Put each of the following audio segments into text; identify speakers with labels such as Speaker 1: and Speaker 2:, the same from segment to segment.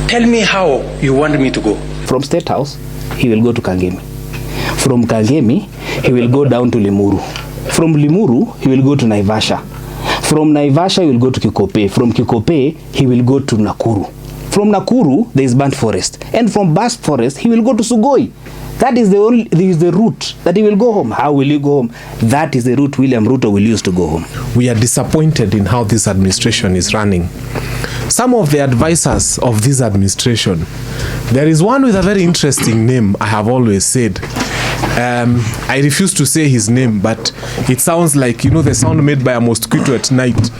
Speaker 1: Tell me how you want me to go.
Speaker 2: From State House, he will go to Kangemi. From Kangemi, he will go down to Limuru. From Limuru, he will go to Naivasha. From Naivasha, he will go to Kikope. From Kikope, he will go to Nakuru. From Nakuru, there is Burnt Forest. And from Burnt Forest, he will go to Sugoi. That is the route that he will go home. How will he go home? That is the route William Ruto will use to go home.
Speaker 3: We are disappointed in how this administration is running. Some of the advisors of this administration, there is one with a very interesting name, I have always said. I refuse to say his name, but it sounds like, you know, the sound made by a mosquito at night.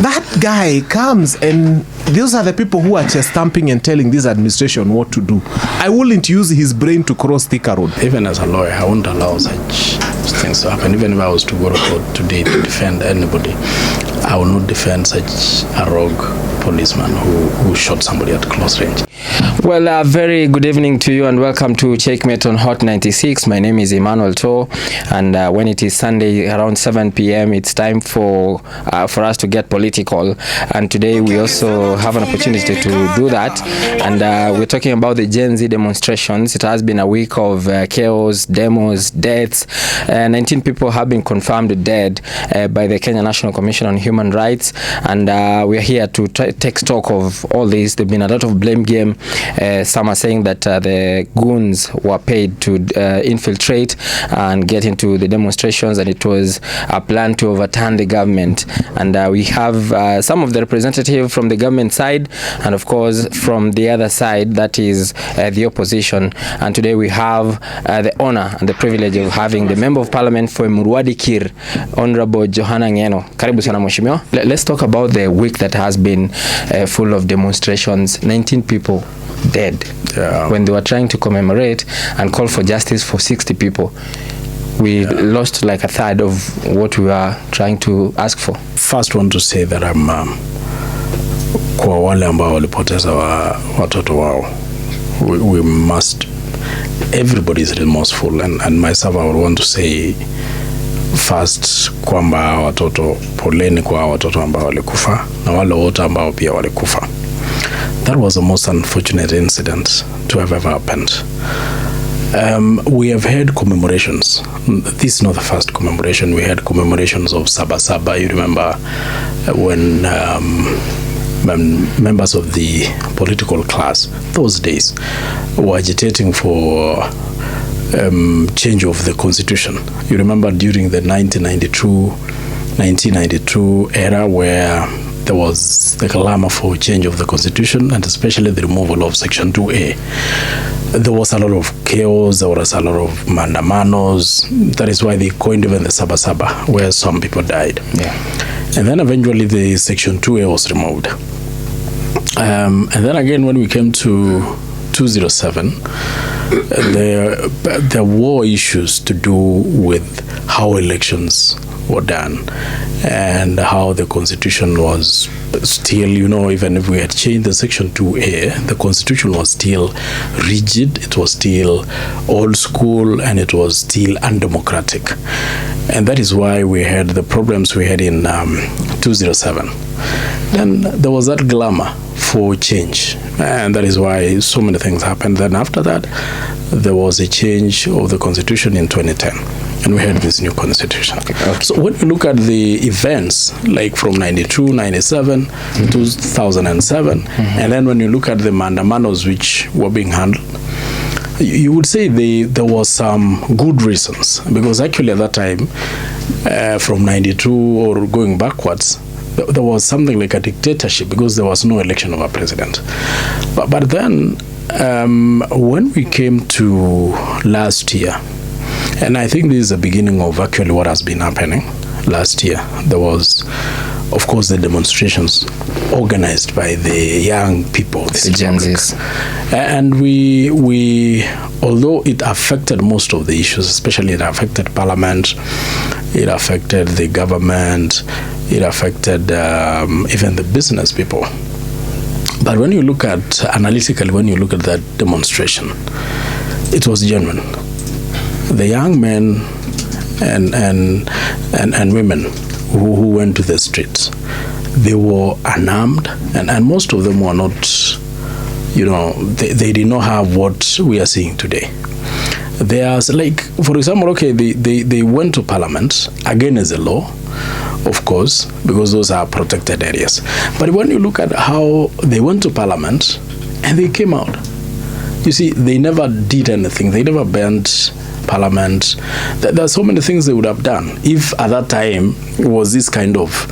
Speaker 3: That guy comes, and those are the people who are chest stamping and telling this administration what to do. I wouldn't use his brain to cross Thika Road.
Speaker 4: Even as a lawyer, I won't allow such things to happen. Even if I was to go to court today to defend anybody, I will not defend such a rogue policeman who shot somebody at close range.
Speaker 5: Well, a very good evening to you and welcome to CheckMate on Hot 96. My name is Emmanuel To, and when it is Sunday around 7 p.m. it's time for us to get political, and today we also have an opportunity to do that, and we're talking about the Gen Z demonstrations. It has been a week of chaos, demos, deaths. 19 people have been confirmed dead by the Kenya National Commission on Human Rights, and we're here to take stock of all this. There's been a lot of blame game. Some are saying that the goons were paid to infiltrate and get into the demonstrations, and it was a plan to overturn the government. And we have some of the representatives from the government side, and of course from the other side, that is the opposition. And today we have the honor and the privilege of having the Member of Parliament for Murwadi Kir, Honorable Johana Ngeno. Karibu sana mheshimiwa. Let's talk about the week that has been full of demonstrations. 19 people dead when they were trying to commemorate and call for justice for 60 people. We lost like a third of what we were trying to ask for.
Speaker 4: First, want to say that I'm kwa wale ambao walipoteza watoto wao, we must, everybody is remorseful, and myself I would want to say first kwamba watoto, poleni kwa watoto ambao walikufa na wale wote ambao pia walikufa. That was the most unfortunate incident to have ever happened. We have had commemorations. This is not the first commemoration. We had commemorations of Saba Saba. You remember when members of the political class those days were agitating for change of the constitution. You remember during the 1992 era where there was the clamor for change of the constitution, and especially the removal of section 2A. There was a lot of chaos, there was a lot of mandamanos. That is why they coined even the Saba Saba, where some people died.
Speaker 5: Yeah.
Speaker 4: And then eventually the section 2A was removed. And then again when we came to 207, there were issues to do with how elections were done and how the constitution was still, you know, even if we had changed the section 2A, the constitution was still rigid, it was still old school, and it was still undemocratic. And that is why we had the problems we had in 207. Then there was that glamour for change, and that is why so many things happened. Then after that, there was a change of the constitution in 2010, and we had this new constitution. Okay. So when we look at the events, like from 92, 97, 2007, and then when you look at the mandamanos which were being handled, you would say there was some good reasons, because actually at that time, from 92 or going backwards, there was something like a dictatorship, because there was no election of a president. But then when we came to last year, and I think this is the beginning of actually what has been happening last year, there was, of course, the demonstrations organized by the young people,
Speaker 5: the Gen Zs.
Speaker 4: And we, although it affected most of the issues, especially it affected parliament, it affected the government, it affected even the business people. But when you look at, analytically, when you look at that demonstration, it was genuine. The young men and women who went to the streets, they were unarmed, and most of them were not they did not have what we are seeing today. There's like, for example, okay, they went to parliament against the law, of course, because those are protected areas. But when you look at how they went to parliament and they came out, you see, they never did anything. They never banned parliament. There are so many things they would have done if at that time was this kind of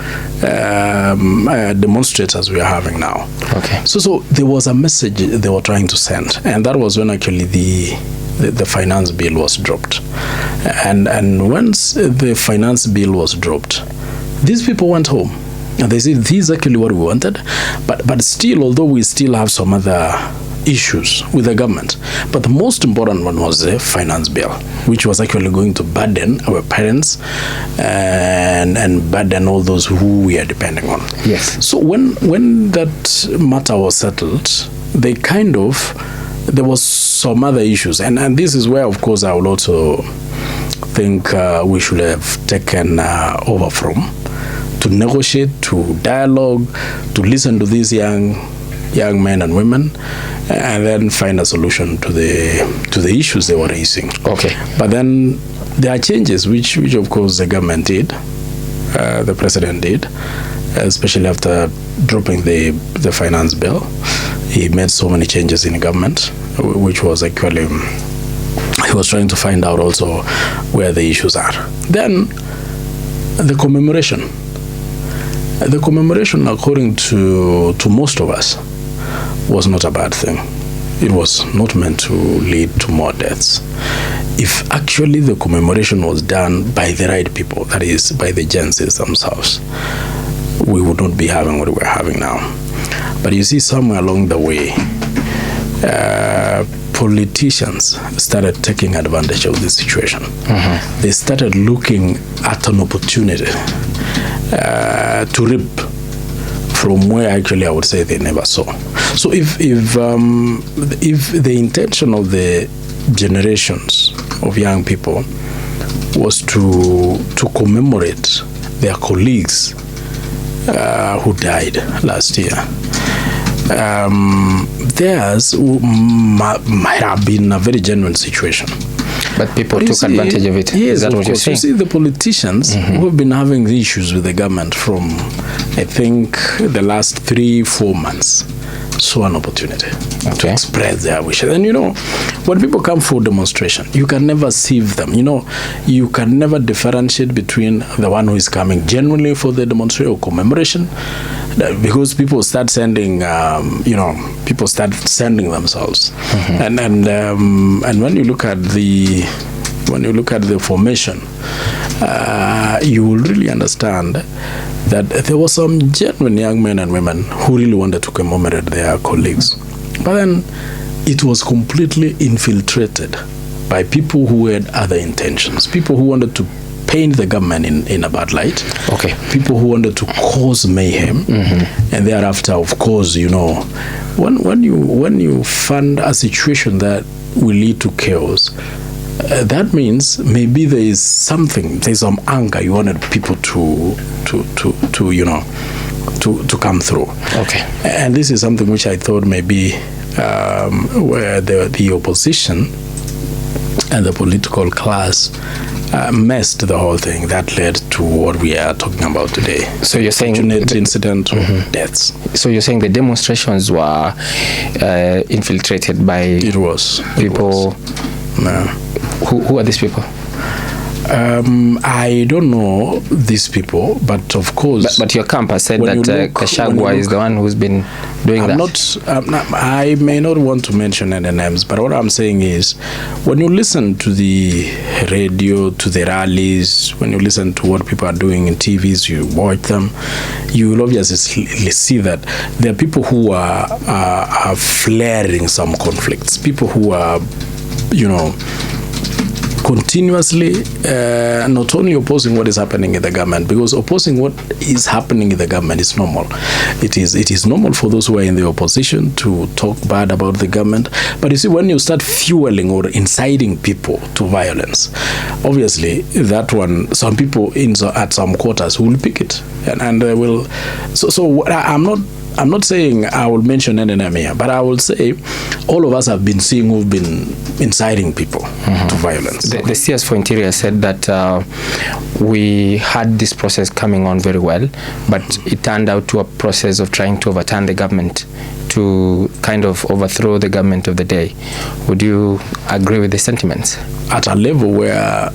Speaker 4: demonstrators we are having now.
Speaker 5: Okay.
Speaker 4: So there was a message they were trying to send, and that was when actually the finance bill was dropped. And once the finance bill was dropped, these people went home and they said, this is actually what we wanted. But still, although we still have some other issues with the government, but the most important one was the finance bill, which was actually going to burden our parents and burden all those who we are depending on.
Speaker 5: Yes.
Speaker 4: So when that matter was settled, there was some other issues, and this is where, of course, I would also think we should have taken over from, to negotiate, to dialogue, to listen to these young men and women, and then find a solution to the issues they were raising.
Speaker 5: Okay.
Speaker 4: But then there are changes which of course the government did, the president did, especially after dropping the finance bill. He made so many changes in the government, which was actually, he was trying to find out also where the issues are. Then the commemoration. The commemoration, according to most of us, was not a bad thing. It was not meant to lead to more deaths. If actually the commemoration was done by the right people, that is, by the Gensis themselves, we would not be having what we're having now. But you see, somewhere along the way, politicians started taking advantage of this situation. Mm-hmm. They started looking at an opportunity to reap from where actually I would say they never saw. So if the intention of the generations of young people was to commemorate their colleagues who died last year, theirs might have been a very genuine situation.
Speaker 5: But people took advantage of it.
Speaker 4: Yes,
Speaker 5: is that
Speaker 4: of
Speaker 5: what you're
Speaker 4: course.
Speaker 5: saying?
Speaker 4: You see, the politicians who have been having issues with the government from, I think, the last 3-4 months, saw an opportunity to express their wishes. And when people come for demonstration, you can never sieve them. You can never differentiate between the one who is coming genuinely for the demonstration or commemoration, because people start sending, people start sending themselves. Mm-hmm. And when you look at the formation, you will really understand that there were some genuine young men and women who really wanted to commemorate their colleagues. But then it was completely infiltrated by people who had other intentions, people who wanted to paint the government in a bad light. Okay. People who wanted to cause mayhem. Mm-hmm. And thereafter, of course, when you fund a situation that will lead to chaos, that means maybe there's some anger you wanted people to come through. Okay. And this is something which I thought maybe where the opposition and the political class messed the whole thing. That led to what we are talking about today. So you're saying incident deaths.
Speaker 5: So you're saying the demonstrations were infiltrated by people. Who are these people?
Speaker 4: I don't know these people, but of course.
Speaker 5: But your camp has said that Kashagwa is the one who's been doing that.
Speaker 4: I may not want to mention any names, but what I'm saying is, when you listen to the radio, to the rallies, when you listen to what people are doing in TVs, you watch them, you will obviously see that there are people who are flaring some conflicts, people who are, continuously not only opposing what is happening in the government, because opposing what is happening in the government is normal. It is normal for those who are in the opposition to talk bad about the government. But you see, when you start fueling or inciting people to violence, obviously that one, some people at some quarters will pick it, and they will. So I'm not I'm not saying I will mention any name here, but I will say all of us have been seeing who've been inciting people to violence.
Speaker 5: The CS for Interior said that we had this process coming on very well, but it turned out to a process of trying to overturn the government, to kind of overthrow the government of the day. Would you agree with the sentiments?
Speaker 4: At a level where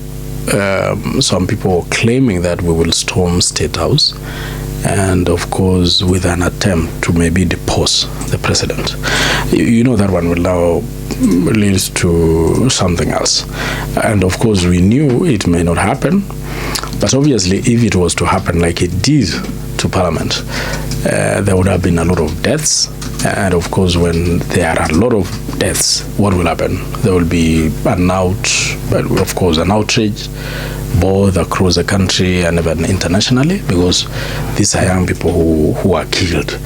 Speaker 4: some people are claiming that we will storm State House, and of course with an attempt to maybe depose the president. You know that one will now lead to something else. And of course we knew it may not happen, but obviously if it was to happen like it did to Parliament, there would have been a lot of deaths. And of course when there are a lot of deaths, what will happen? There will be an outrage both across the country and even internationally, because these are young people who are killed.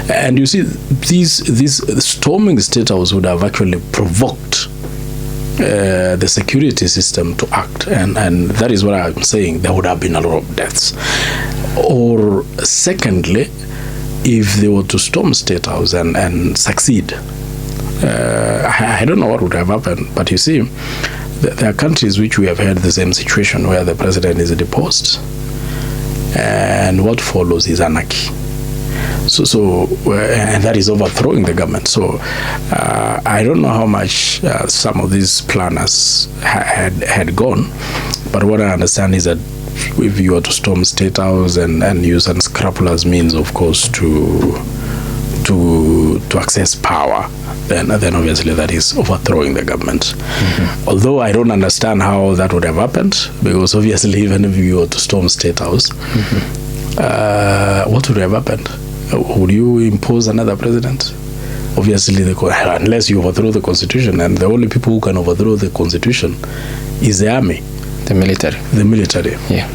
Speaker 4: And you see, this storming State House would have actually provoked the security system to act, and that is what I'm saying. There would have been a lot of deaths. Or secondly, if they were to storm State House and succeed, I don't know what would have happened, but you see, there are countries which we have had the same situation where the president is deposed, and what follows is anarchy. So and that is overthrowing the government. So I don't know how much some of these planners had gone, but what I understand is that if you were to storm State House and use unscrupulous means, of course, to access power, then obviously that is overthrowing the government. Although I don't understand how that would have happened, because obviously even if you were to storm State House, what would have happened? Would you impose another president? Obviously, unless you overthrow the constitution, and the only people who can overthrow the constitution is the army.
Speaker 5: The military.
Speaker 4: The military.
Speaker 5: Yeah.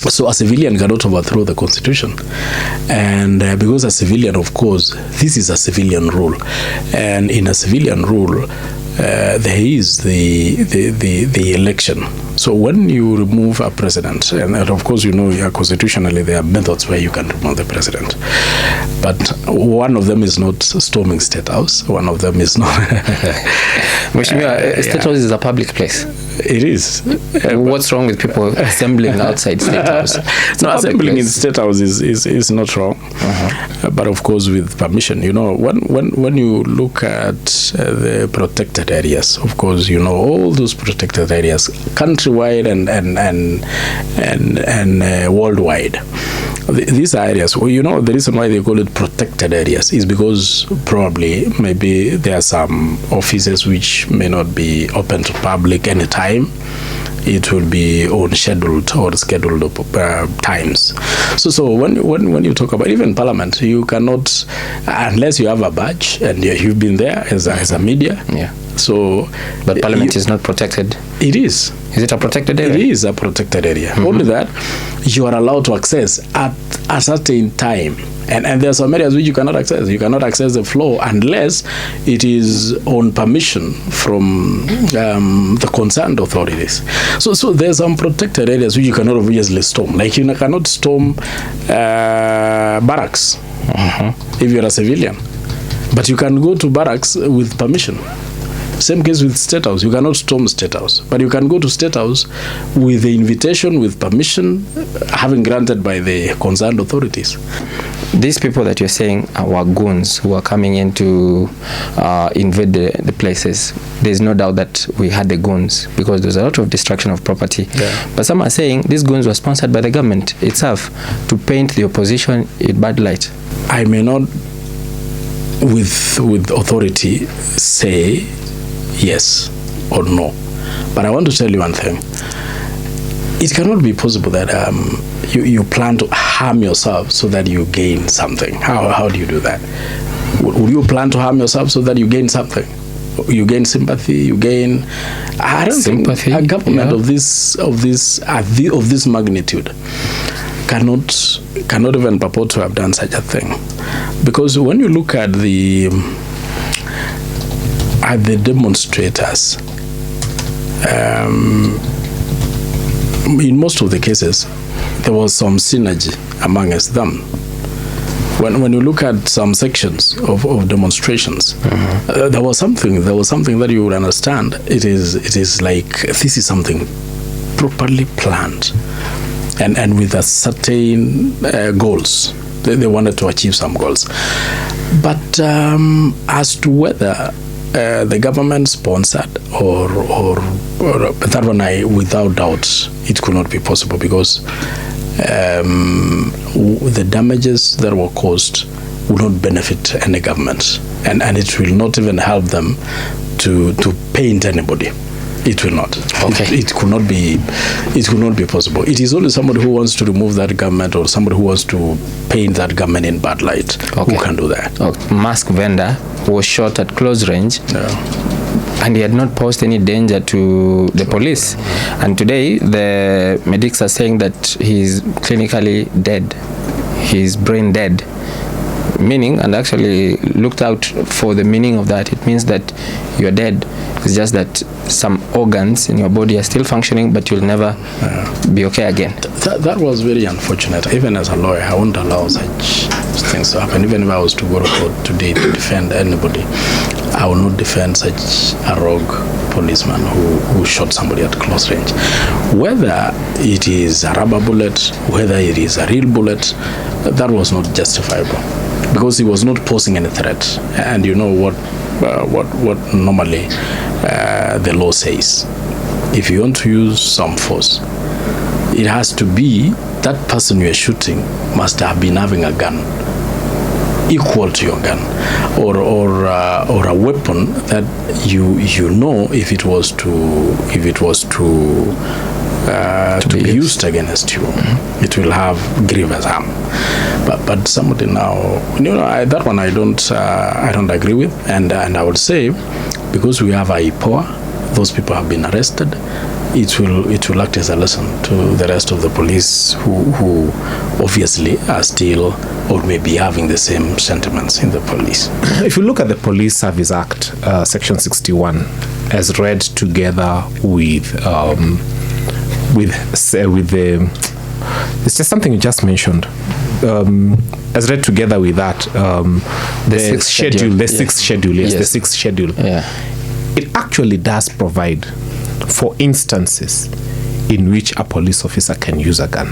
Speaker 4: So a civilian cannot overthrow the constitution, and because a civilian, of course, this is a civilian rule, and in a civilian rule, there is the election. So when you remove a president, and of course you know constitutionally there are methods where you can remove the president, but one of them is not storming State House. One of them is not.
Speaker 5: State House is a public place.
Speaker 4: It is.
Speaker 5: What's wrong with people assembling outside State House?
Speaker 4: No, assembling in State House is not wrong, but of course with permission. You know, when you look at the protected areas, of course, you know all those protected areas, countrywide and worldwide. These are areas. Well, you know, the reason why they call it protected areas is because probably maybe there are some offices which may not be open to public anytime. It will be on scheduled or scheduled times. So when you talk about even Parliament, you cannot, unless you have a badge and you've been there as a media.
Speaker 5: Yeah.
Speaker 4: So,
Speaker 5: but Parliament is not protected.
Speaker 4: It is.
Speaker 5: Is it a protected area?
Speaker 4: It is a protected area. Only that you are allowed to access at a certain time. And there are some areas which you cannot access. You cannot access the floor unless it is on permission from the concerned authorities. So there's some protected areas which you cannot obviously storm. Like you cannot storm barracks if you're a civilian. But you can go to barracks with permission. Same case with State House. You cannot storm State House, but you can go to State House with the invitation, with permission, having granted by the concerned authorities.
Speaker 5: These people that you're saying were goons who are coming in to invade the places. There's no doubt that we had the goons because there's a lot of destruction of property. Yeah. But some are saying these goons were sponsored by the government itself to paint the opposition in bad light.
Speaker 4: I may not, with authority, say yes or no, but I want to tell you one thing. It cannot be possible that you plan to harm yourself so that you gain something. How do you do that? Would you plan to harm yourself so that you gain something? You gain sympathy. You gain. I don't
Speaker 5: sympathy,
Speaker 4: think a government of this magnitude cannot even purport to have done such a thing, because when you look at the demonstrators, in most of the cases, there was some synergy amongst them. when you look at some sections of demonstrations, there was something that you would understand. It is like this is something properly planned, and with a certain goals. They wanted to achieve some goals, but as to whether the government sponsored or that one, without doubt, it could not be possible, because the damages that were caused will not benefit any government, and it will not even help them to paint anybody. It will not.
Speaker 5: Okay.
Speaker 4: It could not be. It could not be possible. It is only somebody who wants to remove that government, or somebody who wants to paint that government in bad light, who can do that.
Speaker 5: Okay. Mask vendor was shot at close range. And he had not posed any danger to the police. And today, the medics are saying that he's clinically dead. He's brain dead. Meaning, and actually looked out for the meaning of that. It means that you're dead. It's just that some organs in your body are still functioning, but you'll never be okay again.
Speaker 4: That was very unfortunate. Even as a lawyer, I won't allow such things to happen. Even if I was to go to court today to defend anybody, I will not defend such a rogue policeman who shot somebody at close range. Whether it is a rubber bullet, whether it is a real bullet, that was not justifiable, because he was not posing any threat. And you know what normally the law says: if you want to use some force, it has to be that person you are shooting must have been having a gun equal to your gun, or a weapon that you know if it was to be used against you, it will have grievous harm. But somebody now, that one I don't agree with, and I would say, because we have IPOA, those people have been arrested. It will act as a lesson to the rest of the police who obviously are still or may be having the same sentiments in the police.
Speaker 3: If you look at the Police Service Act, Section 61, as read together with the, it's just something you just mentioned. As read together with that, the sixth schedule, the sixth schedule, the sixth schedule. It actually does provide for instances in which a police officer can use a gun.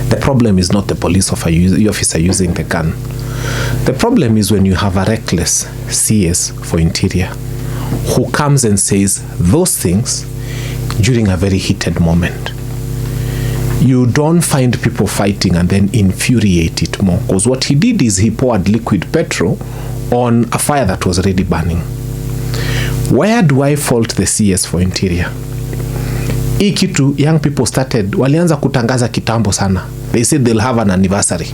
Speaker 3: The problem is not the police officer using the gun. The problem is when you have a reckless CS for Interior who comes and says those things during a very heated moment. You don't find people fighting and then infuriate it more, because what he did is he poured liquid petrol on a fire that was already burning. Where do I fault the CS for Interior? Hii kitu young people started, walianza kutangaza kitambo sana. They said they'll have an anniversary.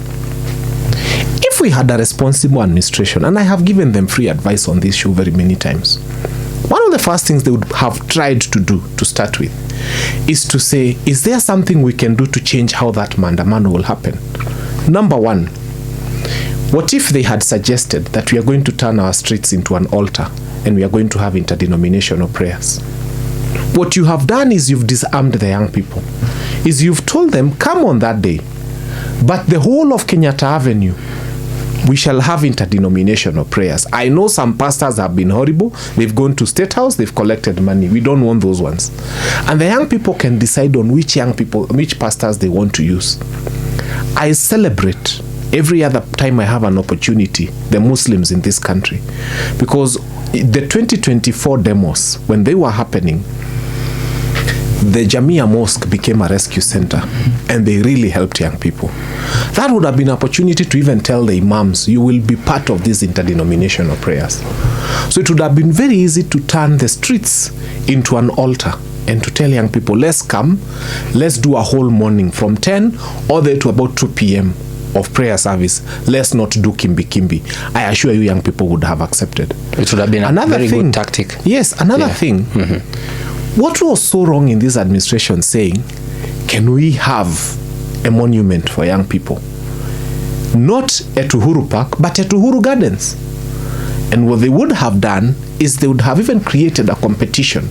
Speaker 3: If we had a responsible administration, and I have given them free advice on this show very many times, one of the first things they would have tried to do to start with is to say, is there something we can do to change how that mandamano will happen? Number one, what if they had suggested that we are going to turn our streets into an altar and we are going to have interdenominational prayers? What you have done is you've disarmed the young people. Is you've told them, come on that day, but the whole of Kenyatta Avenue, we shall have interdenominational prayers. I know some pastors have been horrible. They've gone to State House, they've collected money. We don't want those ones. And the young people can decide on which pastors they want to use. I celebrate every other time I have an opportunity the Muslims in this country, because the 2024 demos, when they were happening, the Jamia Mosque became a rescue center, and they really helped young people. That would have been an opportunity to even tell the imams, you will be part of these interdenominational prayers. So it would have been very easy to turn the streets into an altar and to tell young people, let's come, let's do a whole morning from 10 all the way to about 2 p.m. of prayer service. Let's not do kimbi. I assure you young people would have accepted.
Speaker 5: It would have been a very good tactic.
Speaker 3: Yes, another thing. What was so wrong in this administration saying, can we have a monument for young people? Not at Uhuru Park, but at Uhuru Gardens. And what they would have done is they would have even created a competition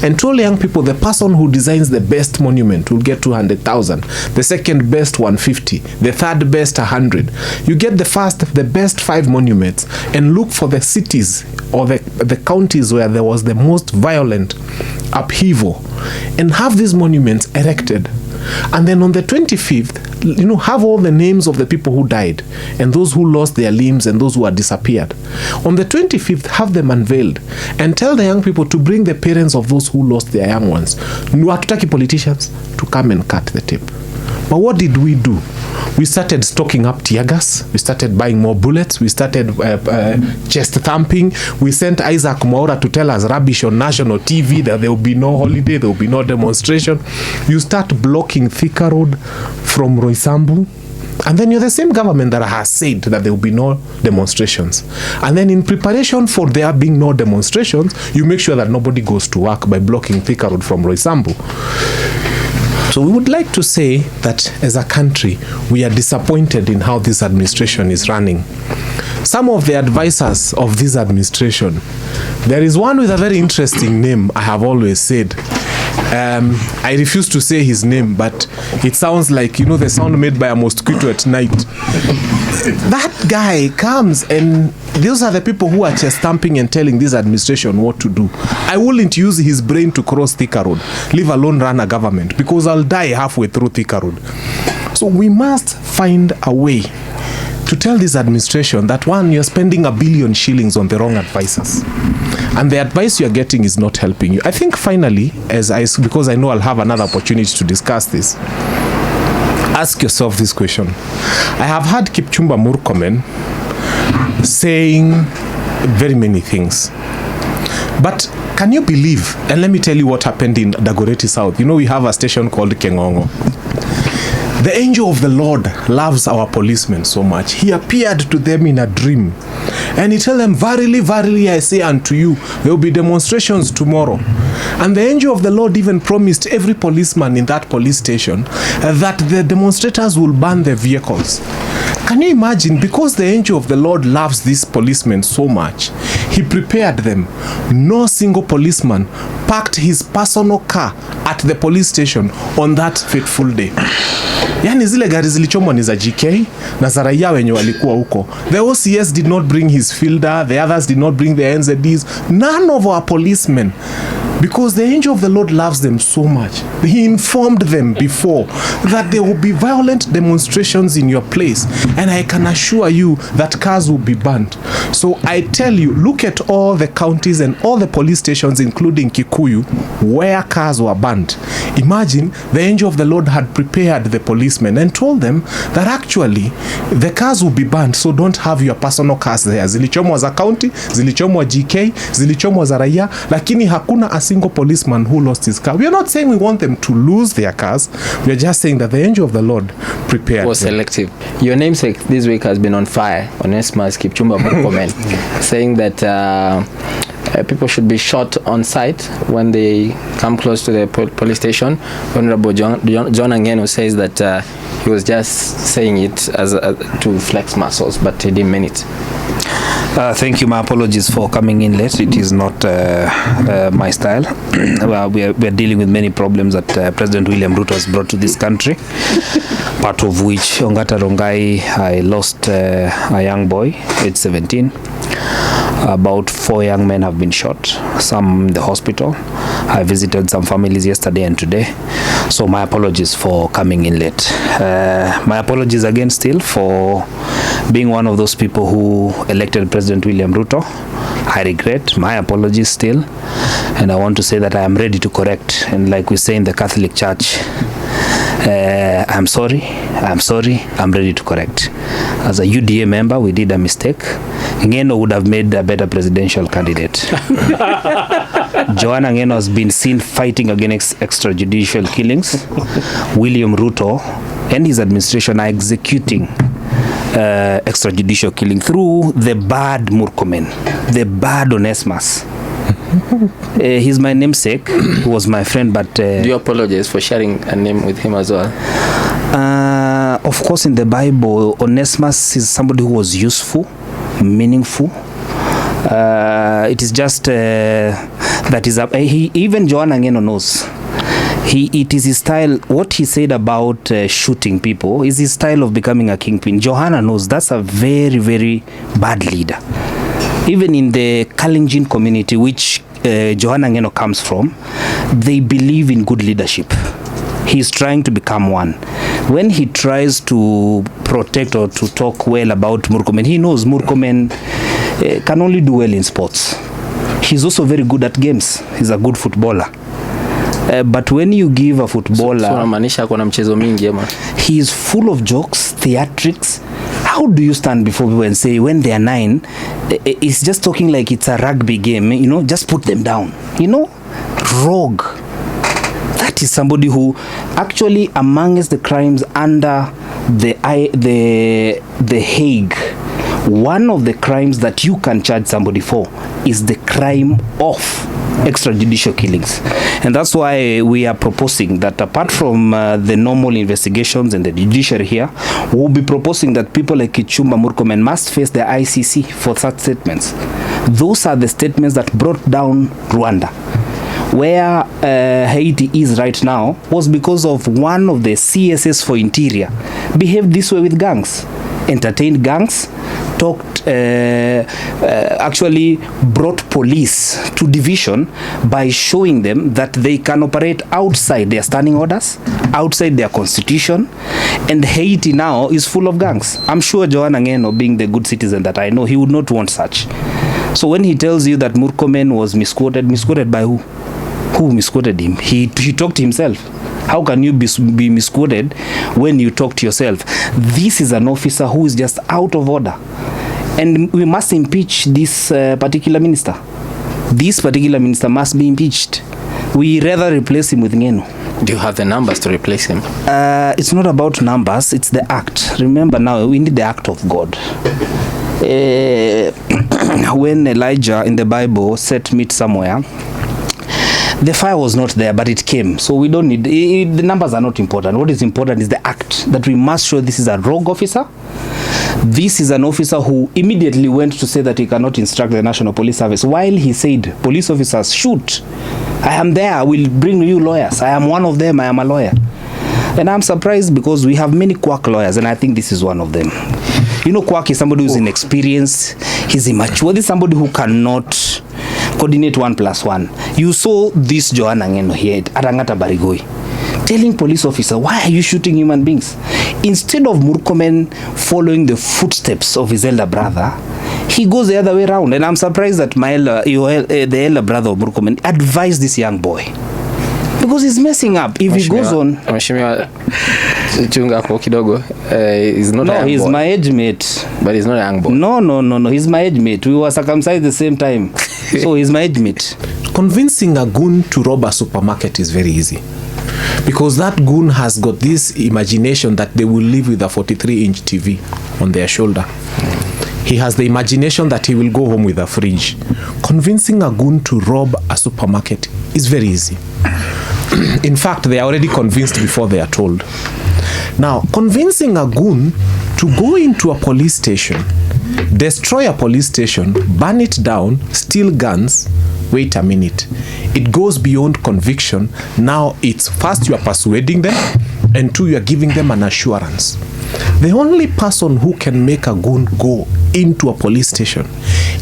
Speaker 3: and told young people the person who designs the best monument will get 200,000, the second best 150, the third best 100. You get the best 5 monuments and look for the cities or the counties where there was the most violent upheaval and have these monuments erected. And then on the 25th, have all the names of the people who died and those who lost their limbs and those who had disappeared. On the 25th, have them unveiled and tell the young people to bring the parents of those who lost their young ones. Hatutaki politicians to come and cut the tape. But what did we do? We started stocking up tear gas. We started buying more bullets. We started chest thumping. We sent Isaac Mwaura to tell us rubbish on national TV that there will be no holiday, there will be no demonstration. You start blocking Thika Road from Roysambu. And then you're the same government that has said that there will be no demonstrations. And then in preparation for there being no demonstrations, you make sure that nobody goes to work by blocking Thika Road from Roysambu. So we would like to say that as a country, we are disappointed in how this administration is running. Some of the advisors of this administration, there is one with a very interesting name, I have always said. I refuse to say his name, but it sounds like, the sound made by a mosquito at night. That guy comes and those are the people who are chest thumping and telling this administration what to do. I wouldn't use his brain to cross Thika Road, leave alone run a government, because I'll die halfway through Thika Road. So we must find a way to tell this administration that, one, you're spending 1 billion shillings on the wrong advisors. And the advice you're getting is not helping you. I think finally, because I know I'll have another opportunity to discuss this, ask yourself this question. I have heard Kipchumba Murkomen saying very many things. But can you believe, and let me tell you what happened in Dagoretti South. We have a station called Kengongo. The angel of the Lord loves our policemen so much. He appeared to them in a dream. And he told them, verily, verily, I say unto you, there will be demonstrations tomorrow. And the angel of the Lord even promised every policeman in that police station that the demonstrators will burn their vehicles. Can you imagine? Because the angel of the Lord loves these policemen so much, he prepared them. No single policeman parked his personal car at the police station on that fateful day. Yani zile gari zilichomwa ni za GK na za raia wenye walikuwa huko. The OCS did not bring his fielder, the others did not bring their NZDs. None of our policemen, because the angel of the Lord loves them so much. He informed them before that there will be violent demonstrations in your place, and I can assure you that cars will be burnt. So I tell you, look at all the counties and all the police stations, including Kikuyu, where cars were burnt. Imagine the angel of the Lord had prepared the policemen and told them that actually the cars will be burnt, so don't have your personal cars there. Zilichomwa za county, zilichomwa GK, zilichomwa za raia, lakini hakuna a single policeman who lost his car. We are not saying we want them to lose their cars. We are just saying that the angel of the Lord prepared
Speaker 5: was
Speaker 3: them.
Speaker 5: Selective. Your namesake this week has been on fire on Esma's Kipchumba Murkomen, saying that people should be shot on sight when they come close to the police station. Honorable John Angeno says that he was just saying it as to flex muscles, but he didn't mean it.
Speaker 2: Thank you. My apologies for coming in late. It is not my style. We are dealing with many problems that President William Ruto has brought to this country, part of which Ongata Rongai, I lost a young boy, age 17. About 4 young men have been shot, some in the hospital. I visited some families yesterday and today. So my apologies for coming in late. My apologies again still for being one of those people who elected President William Ruto. I regret. My apologies still. And I want to say that I am ready to correct. And like we say in the Catholic Church, I'm sorry, I'm ready to correct. As a UDA member, we did a mistake. Ngeno would have made a better presidential candidate. Joanna Ngeno has been seen fighting against extrajudicial killings. William Ruto and his administration are executing extrajudicial killing through the bad Murkomen, the bad Onesmas. He's my namesake. He was my friend, but
Speaker 5: do you apologize for sharing a name with him as well?
Speaker 2: Of course, in the Bible, Onesimus is somebody who was useful, meaningful, It is just that is even Joanna Ngeno knows. It is his style. What he said about shooting people is his style of becoming a kingpin. Johanna knows that's a very, very bad leader. Even in the Kalenjin community, which Johanna Ngeno comes from, they believe in good leadership. He's trying to become one. When he tries to protect or to talk well about Murkomen, he knows Murkomen can only do well in sports. He's also very good at games. He's a good footballer. But when you give a footballer, he is full of jokes, theatrics. How do you stand before people and say when they are 9, it's just talking like it's a rugby game, you know, just put them down, you know, rogue. That is somebody who actually amongst the crimes under the Hague, one of the crimes that you can charge somebody for is the crime of extrajudicial killings. And that's why we are proposing that apart from the normal investigations and the judiciary here, we'll be proposing that people like Kipchumba Murkomen must face the ICC for such statements. Those are the statements that brought down Rwanda. Where Haiti is right now was because of one of the CSS for Interior behaved this way with gangs, entertained gangs, actually brought police to division by showing them that they can operate outside their standing orders, outside their constitution, and Haiti now is full of gangs. I'm sure Joanna Ngeno, being the good citizen that I know, he would not want such. So when he tells you that Murkomen was misquoted by who? Who misquoted him? He talked to himself. How can you be misquoted when you talk to yourself? This is an officer who is just out of order. And we must impeach this particular minister. This particular minister must be impeached. We rather replace him with Ngeno.
Speaker 5: Do you have the numbers to replace him?
Speaker 2: It's not about numbers, it's the act. Remember now, we need the act of God. When Elijah in the Bible set meat somewhere, the fire was not there, but it came. So we don't need, the numbers are not important. What is important is the act, that we must show this is a rogue officer. This is an officer who immediately went to say that he cannot instruct the National Police Service, while he said, police officers, shoot. I am there, I will bring you lawyers. I am one of them, I am a lawyer. And I'm surprised because we have many quack lawyers, and I think this is one of them. You know, quack is somebody who's inexperienced, he's immature. This is somebody who cannot coordinate 1 + 1. You saw this Joanna Ngeno here at Arangata Barigoi telling police officer, why are you shooting human beings? Instead of Murkomen following the footsteps of his elder brother, he goes the other way around. And I'm surprised that the elder brother of Murkomen advised this young boy, because he's messing up. If he goes on,
Speaker 5: he's not
Speaker 2: no, he's
Speaker 5: boy.
Speaker 2: My age mate.
Speaker 5: But he's not a young boy.
Speaker 2: No, he's my age mate. We were circumcised the same time. So he's my age mate.
Speaker 3: Convincing a goon to rob a supermarket is very easy, because that goon has got this imagination that they will live with a 43-inch TV on their shoulder. He has the imagination that he will go home with a fridge. Convincing a goon to rob a supermarket is very easy. In fact, they are already convinced before they are told. Now, convincing a goon to go into a police station, destroy a police station, burn it down, steal guns. Wait a minute. It goes beyond conviction. Now it's first you are persuading them, and 2, you are giving them an assurance. The only person who can make a goon go into a police station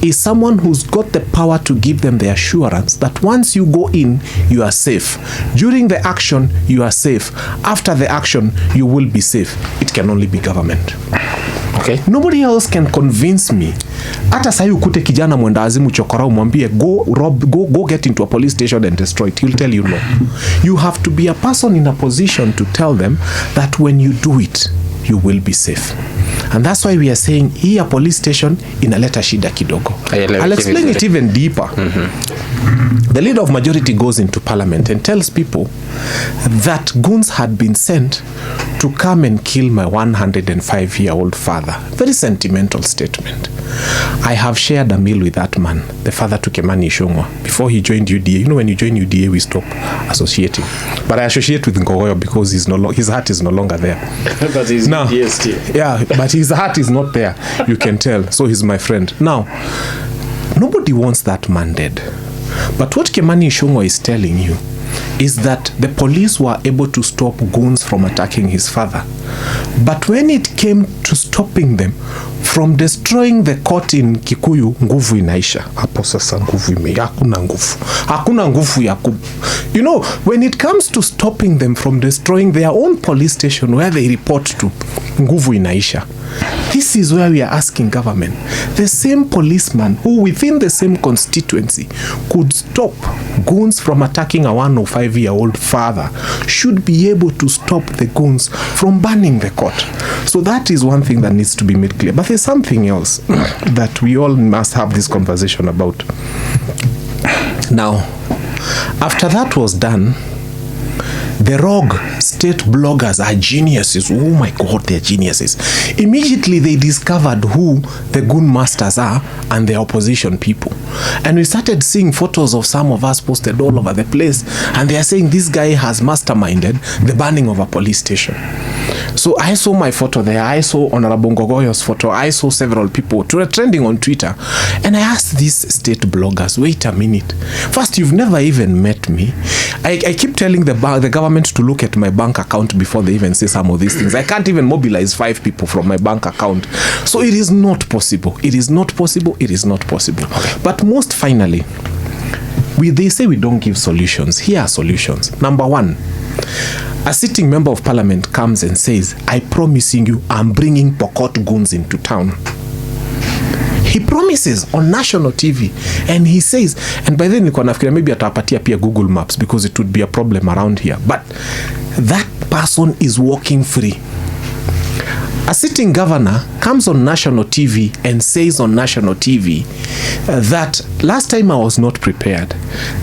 Speaker 3: is someone who's got the power to give them the assurance that once you go in, you are safe. During the action, you are safe. After the action, you will be safe. It can only be government. Okay. Nobody else can convince me. Hata sahi ukute kijana mwenda azimu chokora umwambie go get into a police station and destroy it. He'll tell you no. You have to be a person in a position to tell them that when you do it, you will be safe. And that's why we are saying here police station inaleta shida kidogo. I'll explain it even deeper. The leader of majority goes into parliament and tells people that goons had been sent to come and kill my 105-year-old father. Very sentimental statement. I have shared a meal with that man, the father to Kimani Ichung'wah, before he joined UDA. You know, when you join UDA, we stop associating. But I associate with Ngogoyo because his heart is no longer there.
Speaker 4: But he's
Speaker 3: now,
Speaker 4: still.
Speaker 3: Yeah, but his heart is not there. You can tell. So he's my friend. Now, Nobody wants that man dead. But what Kimani Ichung'wah is telling you is that the police were able to stop goons from attacking his father. But when it came to stopping them from destroying the court in Kikuyu, nguvu inaisha. Hapo sasa nguvu hakuna nguvu. Hakuna nguvu ya You know, when it comes to stopping them from destroying their own police station where they report to, nguvu inaisha. This is where we are asking government. The same policeman who within the same constituency could stop goons from attacking a 105-year-old father should be able to stop the goons from burning the court. So that is one thing that needs to be made clear. But there's something else that we all must have this conversation about. Now, after that was done, the rogue state bloggers are geniuses. Oh my God, they're geniuses. Immediately they discovered who the goon masters are and the opposition people. And we started seeing photos of some of us posted all over the place. And they are saying this guy has masterminded the burning of a police station. So I saw my photo there. I saw Honorable Ngogoyo's photo. I saw several people trending on Twitter. And I asked these state bloggers, wait a minute. First, you've never even met me. I keep telling the government to look at my bank account before they even say some of these things. I can't even mobilize 5 people from my bank account. So it is not possible. It is not possible. It is not possible. Okay. But most finally, they say we don't give solutions. Here are solutions. Number one, a sitting member of parliament comes and says, I promising you, I'm bringing Pokot goons into town. He promises on national TV and he says, and by then nilikuwa nafikiria maybe atapatia pia Google Maps because it would be a problem around here. But that person is walking free. A sitting governor comes on national TV and says on national TV that last time I was not prepared.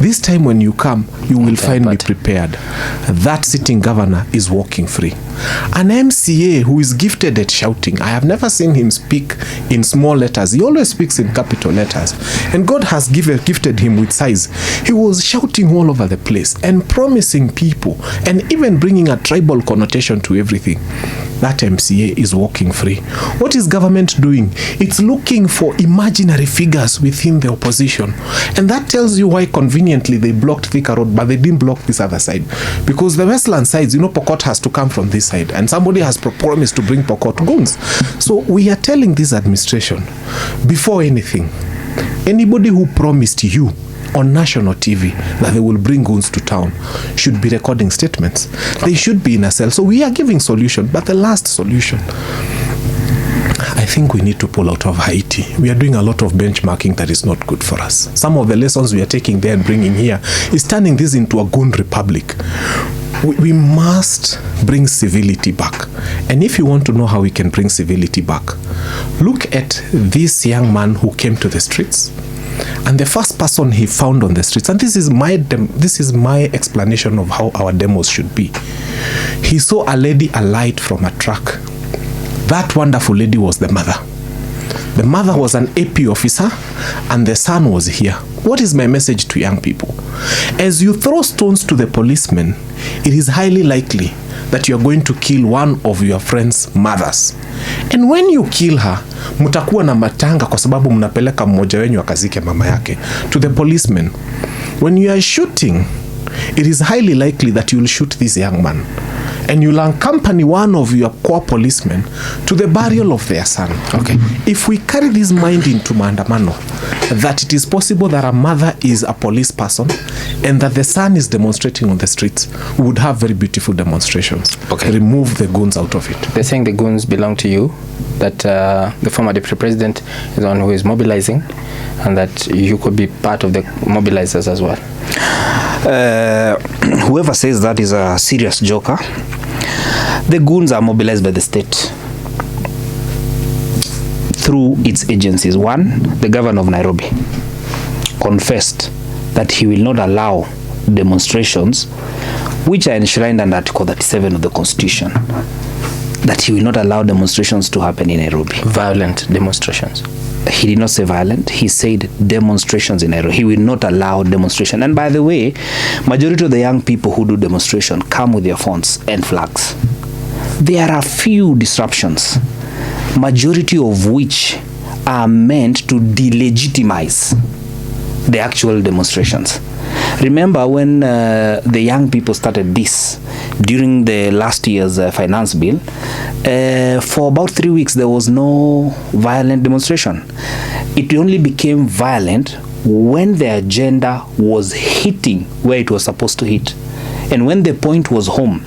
Speaker 3: This time when you come, you will find me prepared. That sitting governor is walking free. An MCA who is gifted at shouting, I have never seen him speak in small letters. He always speaks in capital letters. And God has gifted him with size. He was shouting all over the place and promising people and even bringing a tribal connotation to everything. That MCA is walking free. What is government doing? It's looking for imaginary figures within the opposition. And that tells you why conveniently they blocked Thika Road, but they didn't block this other side. Because the Westland sides, Pokot has to come from this side. And somebody has promised to bring Pokot goons. So we are telling this administration, before anything, anybody who promised you on national TV that they will bring goons to town should be recording statements. They should be in a cell. So we are giving solution, but the last solution, I think we need to pull out of Haiti. We are doing a lot of benchmarking that is not good for us. Some of the lessons we are taking there and bringing here is turning this into a goon republic. We must bring civility back. And if you want to know how we can bring civility back, look at this young man who came to the streets. And the first person he found on the streets, and this is my explanation of how our demos should be. He saw a lady alight from a truck. That wonderful lady was the mother. The mother was an AP officer and the son was here. What is my message to young people? As you throw stones to the policemen, it is highly likely that you are going to kill one of your friend's mothers. And when you kill her, mutakuwa na matanga kwa sababu mnapeleka mmoja wenyu akazike mama yake. To the policemen, when you are shooting, it is highly likely that you will shoot this young man. And you'll accompany one of your core policemen to the burial of their son. Okay. If we carry this mind into maandamano, that it is possible that a mother is a police person and that the son is demonstrating on the streets, we would have very beautiful demonstrations. Okay. Remove the goons out of it.
Speaker 5: They're saying the goons belong to you, that the former deputy president is the one who is mobilizing, and that you could be part of the mobilizers as well.
Speaker 2: Whoever says that is a serious joker. The goons are mobilized by the state through its agencies. One, the governor of Nairobi confessed that he will not allow demonstrations which are enshrined under Article 37 of the Constitution, that he will not allow demonstrations to happen in Nairobi.
Speaker 5: Violent demonstrations.
Speaker 2: He did not say violent. He said demonstrations in Nairobi. He will not allow demonstration. And by the way, majority of the young people who do demonstration come with their phones and flags. There are few disruptions, majority of which are meant to delegitimize the actual demonstrations. Remember when the young people started this during the last year's finance bill, for about 3 weeks there was no violent demonstration. It only became violent when the agenda was hitting where it was supposed to hit. And when the point was home,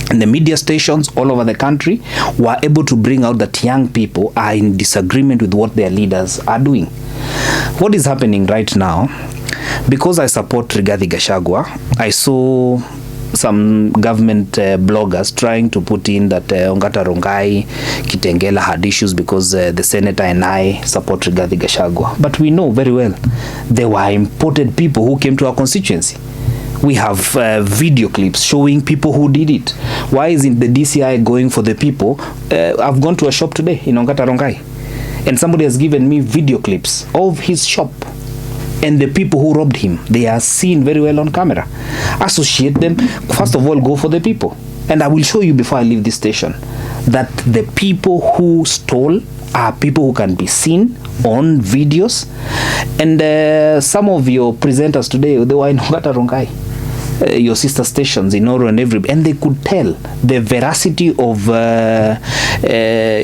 Speaker 2: and the media stations all over the country were able to bring out that young people are in disagreement with what their leaders are doing. What is happening right now, because I support Rigathi Gachagua, I saw some government bloggers trying to put in that Ongata Rongai, Kitengela had issues because the senator and I support Rigathi Gachagua. But we know very well there were imported people who came to our constituency. We have video clips showing people who did it. Why isn't the DCI going for the people? I've gone to a shop today in Ongata Rongai, and somebody has given me video clips of his shop. And the people who robbed him, they are seen very well on camera. Associate them. First of all, go for the people. And I will show you before I leave this station that the people who stole are people who can be seen on videos. And some of your presenters today, they were in Ongata Rongai, your sister stations in Oro and and they could tell the veracity of,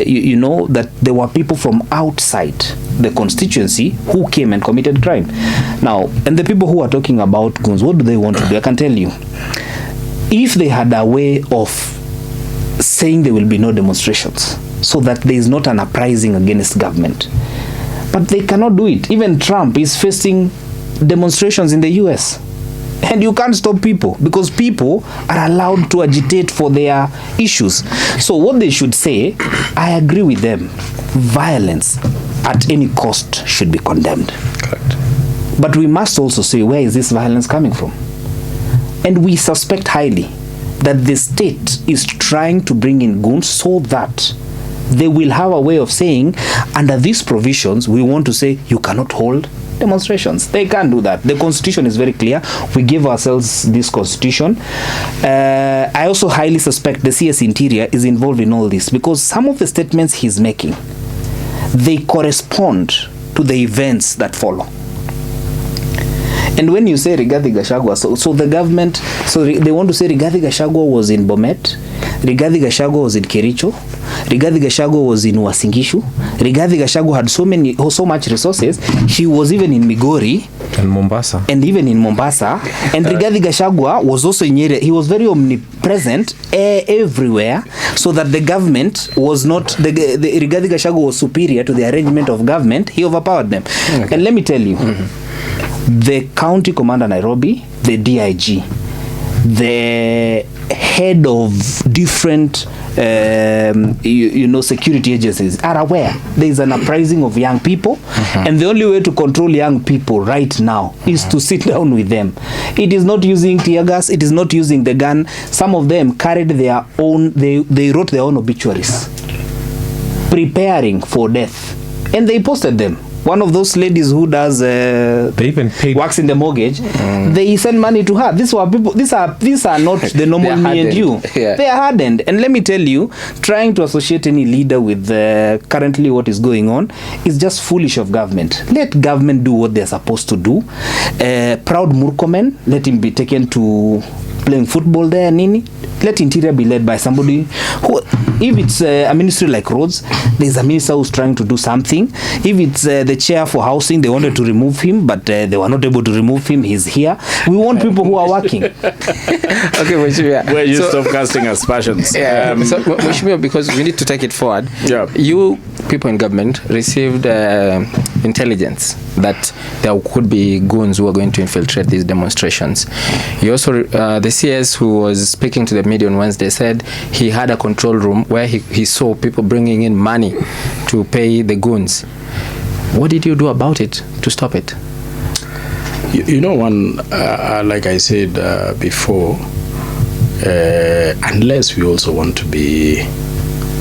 Speaker 2: you know, that there were people from outside the constituency who came and committed crime. Now, and the people who are talking about goons, what do they want to do? I can tell you, if they had a way of saying there will be no demonstrations so that there is not an uprising against government, but they cannot do it. Even Trump is facing demonstrations in the US. And you can't stop people because people are allowed to agitate for their issues. So what they should say, I agree with them. Violence at any cost should be condemned.
Speaker 5: Correct.
Speaker 2: But we must also say, where is this violence coming from? And we suspect highly that the state is trying to bring in goons so that they will have a way of saying, under these provisions, we want to say you cannot hold demonstrations. They can't do that. The constitution is very clear. We give ourselves this constitution. I also highly suspect the CS Interior is involved in all this because some of the statements he's making, they correspond to the events that follow. And when you say Rigathi Gachagua, so the government, so they want to say Rigathi Gachagua was in Bomet, Rigathi Gachagua was in Kericho, Rigathi Gachagua was in Uasin-Gishu, Rigathi Gachagua had so much resources, he was even in Migori
Speaker 3: and Mombasa,
Speaker 2: and even in Mombasa, and Rigathi Gachagua was also in Nyeri. He was very omnipresent everywhere, so that the government was not, the Rigathi Gachagua was superior to the arrangement of government. He overpowered them. Okay. And let me tell you, the county commander Nairobi, the DIG, the head of different security agencies are aware there is an uprising of young people, and the only way to control young people right now is to sit down with them. It is not using tear gas, it is not using the gun. Some of them carried their own, they wrote their own obituaries preparing for death, and they posted them. One of those ladies who does
Speaker 3: they even paid,
Speaker 2: works in the mortgage, they send money to her. These were people, these are not the normal me and you. Yeah. They are hardened. And let me tell you, trying to associate any leader with currently what is going on is just foolish of government. Let government do what they're supposed to do. Proud Murkomen, let him be taken to playing football there, Nini. Let Interior be led by somebody who, if it's a ministry like roads, there's a minister who's trying to do something. If it's the chair for housing, they wanted to remove him, but they were not able to remove him. He's here. We want people who are working.
Speaker 5: Okay, Mheshimiwa.
Speaker 4: Where you stop casting aspersions.
Speaker 5: Yeah. So, Mheshimiwa, because we need to take it forward.
Speaker 4: Yeah.
Speaker 5: You people in government received intelligence that there could be goons who are going to infiltrate these demonstrations. You also, the CS who was speaking to the media on Wednesday said he had a control room where he saw people bringing in money to pay the goons. What did you do about it to stop it?
Speaker 4: You know, like I said before, unless we also want to be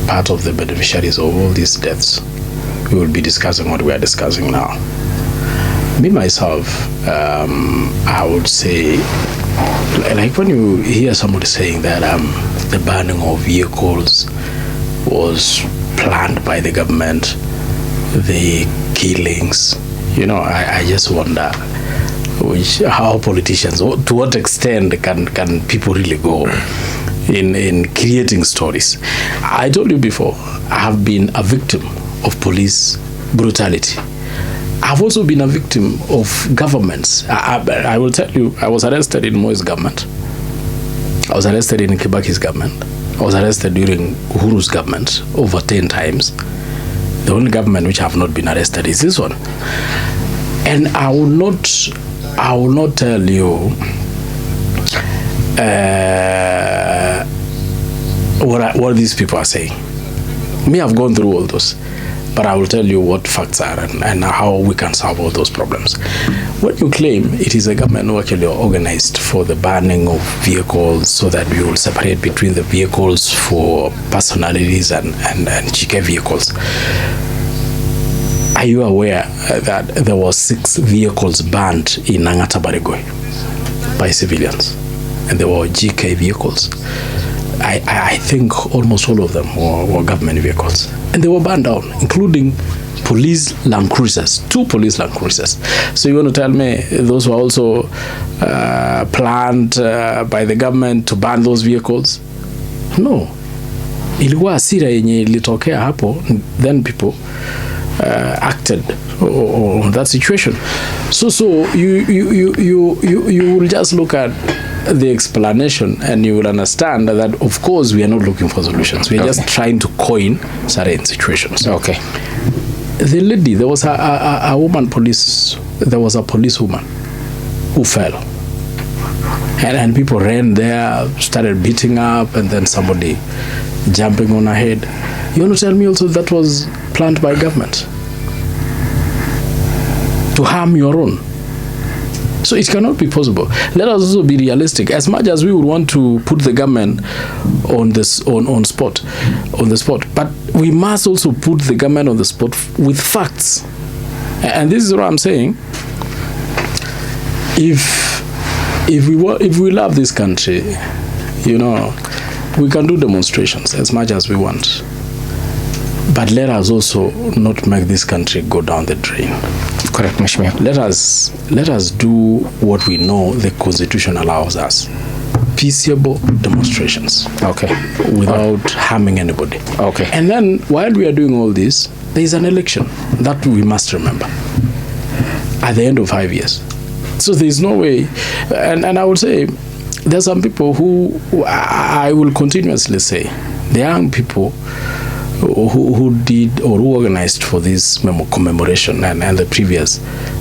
Speaker 4: part of the beneficiaries of all these deaths, we will be discussing what we are discussing now. Me, myself, I would say, like when you hear somebody saying that the banning of vehicles was planned by the government, the killings. You know, I just wonder how politicians, to what extent can people really go in creating stories. I told you before, I have been a victim of police brutality. I've also been a victim of governments. I will tell you, I was arrested in Moi's government. I was arrested in Kibaki's government. I was arrested during Uhuru's government over 10 times. The only government which I have not been arrested is this one. And I will not tell you what these people are saying. Me, I've gone through all those. But I will tell you what facts are and how we can solve all those problems. When you claim it is a government who actually organized for the banning of vehicles so that we will separate between the vehicles for personalities and chike vehicles, are you aware that there were 6 vehicles banned in Nangata Barigoi by civilians? And they were GK vehicles. I think almost all of them were government vehicles. And they were banned down, including police Land Cruisers, 2 police Land Cruisers. So you want to tell me those were also planned by the government to ban those vehicles? No. Ilikuwa hasira yenye ilitokea hapo, then people acted on that situation. So you will just look at the explanation and you will understand that of course we are not looking for solutions. We are just trying to coin certain situations.
Speaker 5: Okay.
Speaker 4: The lady, there was a woman police, there was a policewoman who fell. And people ran there, started beating up, and then somebody jumping on her head. You want to tell me also that was planned by government to harm your own? So it cannot be possible. Let us also be realistic. As much as we would want to put the government on the spot, but we must also put the government on the spot with facts. And this is what I'm saying. If we love this country, you know, we can do demonstrations as much as we want. But let us also not make this country go down the drain.
Speaker 5: Correct, Mheshimiwa.
Speaker 4: Let us do what we know the Constitution allows us. Peaceable demonstrations.
Speaker 5: Okay.
Speaker 4: Without harming anybody.
Speaker 5: Okay.
Speaker 4: And then while we are doing all this, there is an election that we must remember at the end of 5 years. So there is no way, and I would say there are some people who I will continuously say, the young people who did or who organized for this commemoration and the previous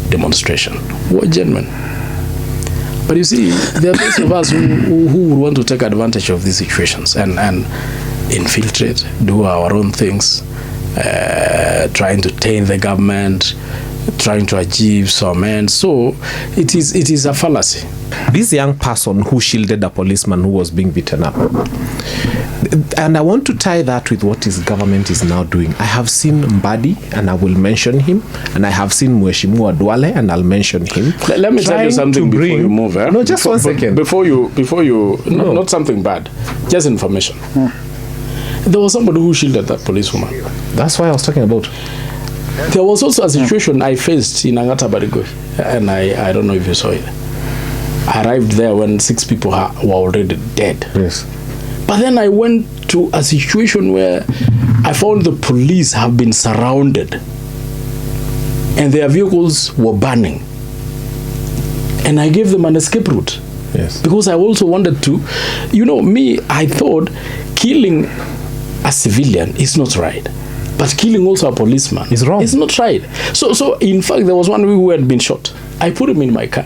Speaker 4: demonstration were genuine. But you see, there are those of us who would want to take advantage of these situations and infiltrate, do our own things, trying to taint the government, trying to achieve some ends. So it is a fallacy.
Speaker 3: This young person who shielded a policeman who was being beaten up, and I want to tie that with what his government is now doing. I have seen Mbadi, and I will mention him, and I have seen Mheshimiwa Duale, and I'll mention him.
Speaker 4: Let me tell you something before you move.
Speaker 3: No, just 1 second.
Speaker 4: Before you no. Not something bad, just information. There was somebody who shielded that policewoman.
Speaker 3: That's why I was talking about.
Speaker 4: There was also a situation I faced in Angata Barigoi, and I don't know if you saw it. I arrived there when 6 people were already dead.
Speaker 3: Yes.
Speaker 4: But then I went to a situation where I found the police have been surrounded and their vehicles were burning. And I gave them an escape route.
Speaker 3: Yes.
Speaker 4: Because I also wanted to, I thought killing a civilian is not right. But killing also a policeman
Speaker 3: is wrong.
Speaker 4: It's not right. So in fact, there was one who had been shot. I put him in my car.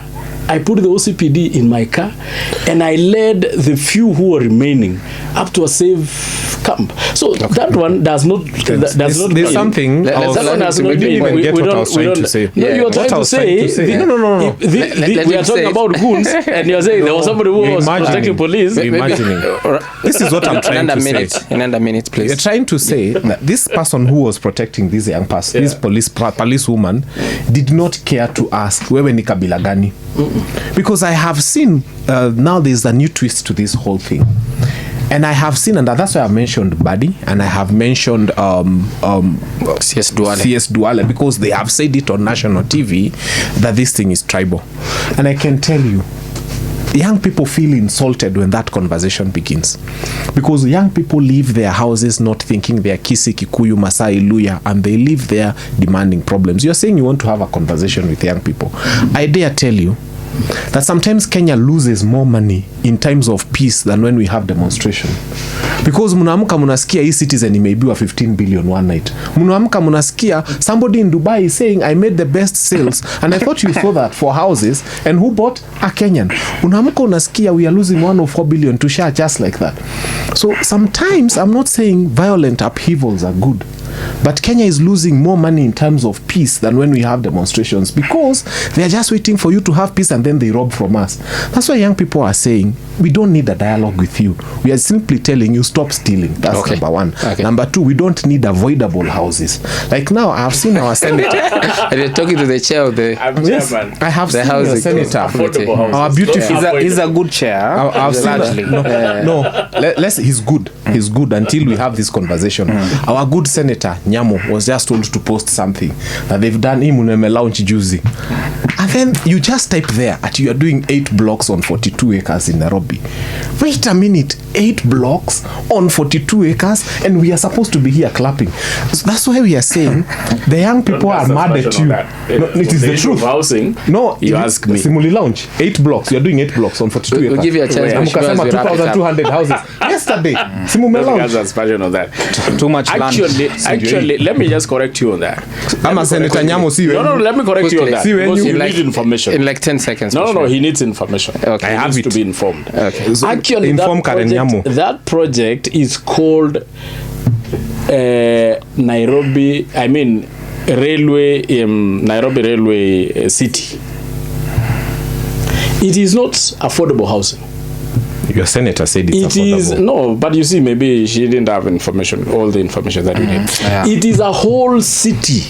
Speaker 4: I put the OCPD in my car, and I led the few who were remaining up to a safe camp. So that one does not. There's
Speaker 3: something.
Speaker 4: That one does not mean we don't. No, you are trying to say.
Speaker 3: No.
Speaker 4: We are talking about goons, and you are saying there was somebody who was protecting police.
Speaker 3: Imagining. This is what I'm trying to say.
Speaker 5: In another minute, please.
Speaker 3: You're trying to say that this person who was protecting this young person, this police woman, did not care to ask, wewe ni kabila gani? Because I have seen now there's a new twist to this whole thing. And I have seen, and that's why I mentioned Buddy, and I have mentioned
Speaker 5: CS
Speaker 3: Duale, because they have said it on national TV that this thing is tribal. And I can tell you, young people feel insulted when that conversation begins, because young people leave their houses not thinking they are Kisi, Kikuyu, Masai, Luya, and they live there demanding problems. You're saying you want to have a conversation with young people. I dare tell you that sometimes Kenya loses more money in times of peace than when we have demonstration, because mnaamka mnasikia hii citizen imeibiwa 15 billion one night. Mnaamka mnasikia somebody in Dubai is saying I made the best sales, and I thought you saw that for houses, and who bought? A Kenyan. Unaamka unasikia we are losing 104 billion to share just like that. So sometimes I'm not saying violent upheavals are good, but Kenya is losing more money in terms of peace than when we have demonstrations, because they are just waiting for you to have peace and then they rob from us. That's why young people are saying we don't need a dialogue with you. We are simply telling you stop stealing. That's
Speaker 5: Okay.
Speaker 3: number one.
Speaker 5: Okay.
Speaker 3: Number two, we don't need avoidable houses. Like now, I've seen our senator.
Speaker 5: And you're talking to the chair of the
Speaker 3: Yes, I have
Speaker 5: The
Speaker 3: seen our
Speaker 5: housing.
Speaker 3: senator.
Speaker 4: Affordable houses.
Speaker 3: Our beautiful.
Speaker 2: He's a good chair.
Speaker 3: I've seen
Speaker 2: largely.
Speaker 3: let's he's good. He's good until we have this conversation. Our good senator Nyamo was just told to post something that they've done him launch juzi, and then you just type there at you are doing 8 blocks on 42 acres in Nairobi. Wait a minute, 8 blocks on 42 acres, and we are supposed to be here clapping. So that's why we are saying the young people are mad at you. No, it is the truth.
Speaker 4: Housing.
Speaker 3: No,
Speaker 4: You ask me.
Speaker 3: Simuli launch 8 blocks. You are doing 8 blocks on 42 acres.
Speaker 5: We'll give you a chance.
Speaker 3: Na mkasema 2,200 houses yesterday. Simume launch.
Speaker 4: That's version of that.
Speaker 2: Too much land.
Speaker 4: Actually, let me just correct you on that.
Speaker 3: Ama Senator Nyamo si
Speaker 4: No, let me correct you on that.
Speaker 3: See when
Speaker 4: Because
Speaker 3: you
Speaker 4: you
Speaker 5: like-
Speaker 4: need information.
Speaker 5: in like 10 seconds.
Speaker 4: No, he needs information.
Speaker 5: Okay.
Speaker 4: He
Speaker 3: I have
Speaker 4: needs
Speaker 3: it.
Speaker 4: to be informed.
Speaker 5: Okay.
Speaker 3: So
Speaker 4: Actually,
Speaker 3: inform Karen Nyamo.
Speaker 4: that project is called Nairobi. I mean, Railway, Nairobi Railway City. It is not affordable housing.
Speaker 3: Your senator said it's
Speaker 4: It is
Speaker 3: affordable.
Speaker 4: no, but you see, maybe she didn't have information, all the information that we need.
Speaker 2: Yeah.
Speaker 4: It is a whole city.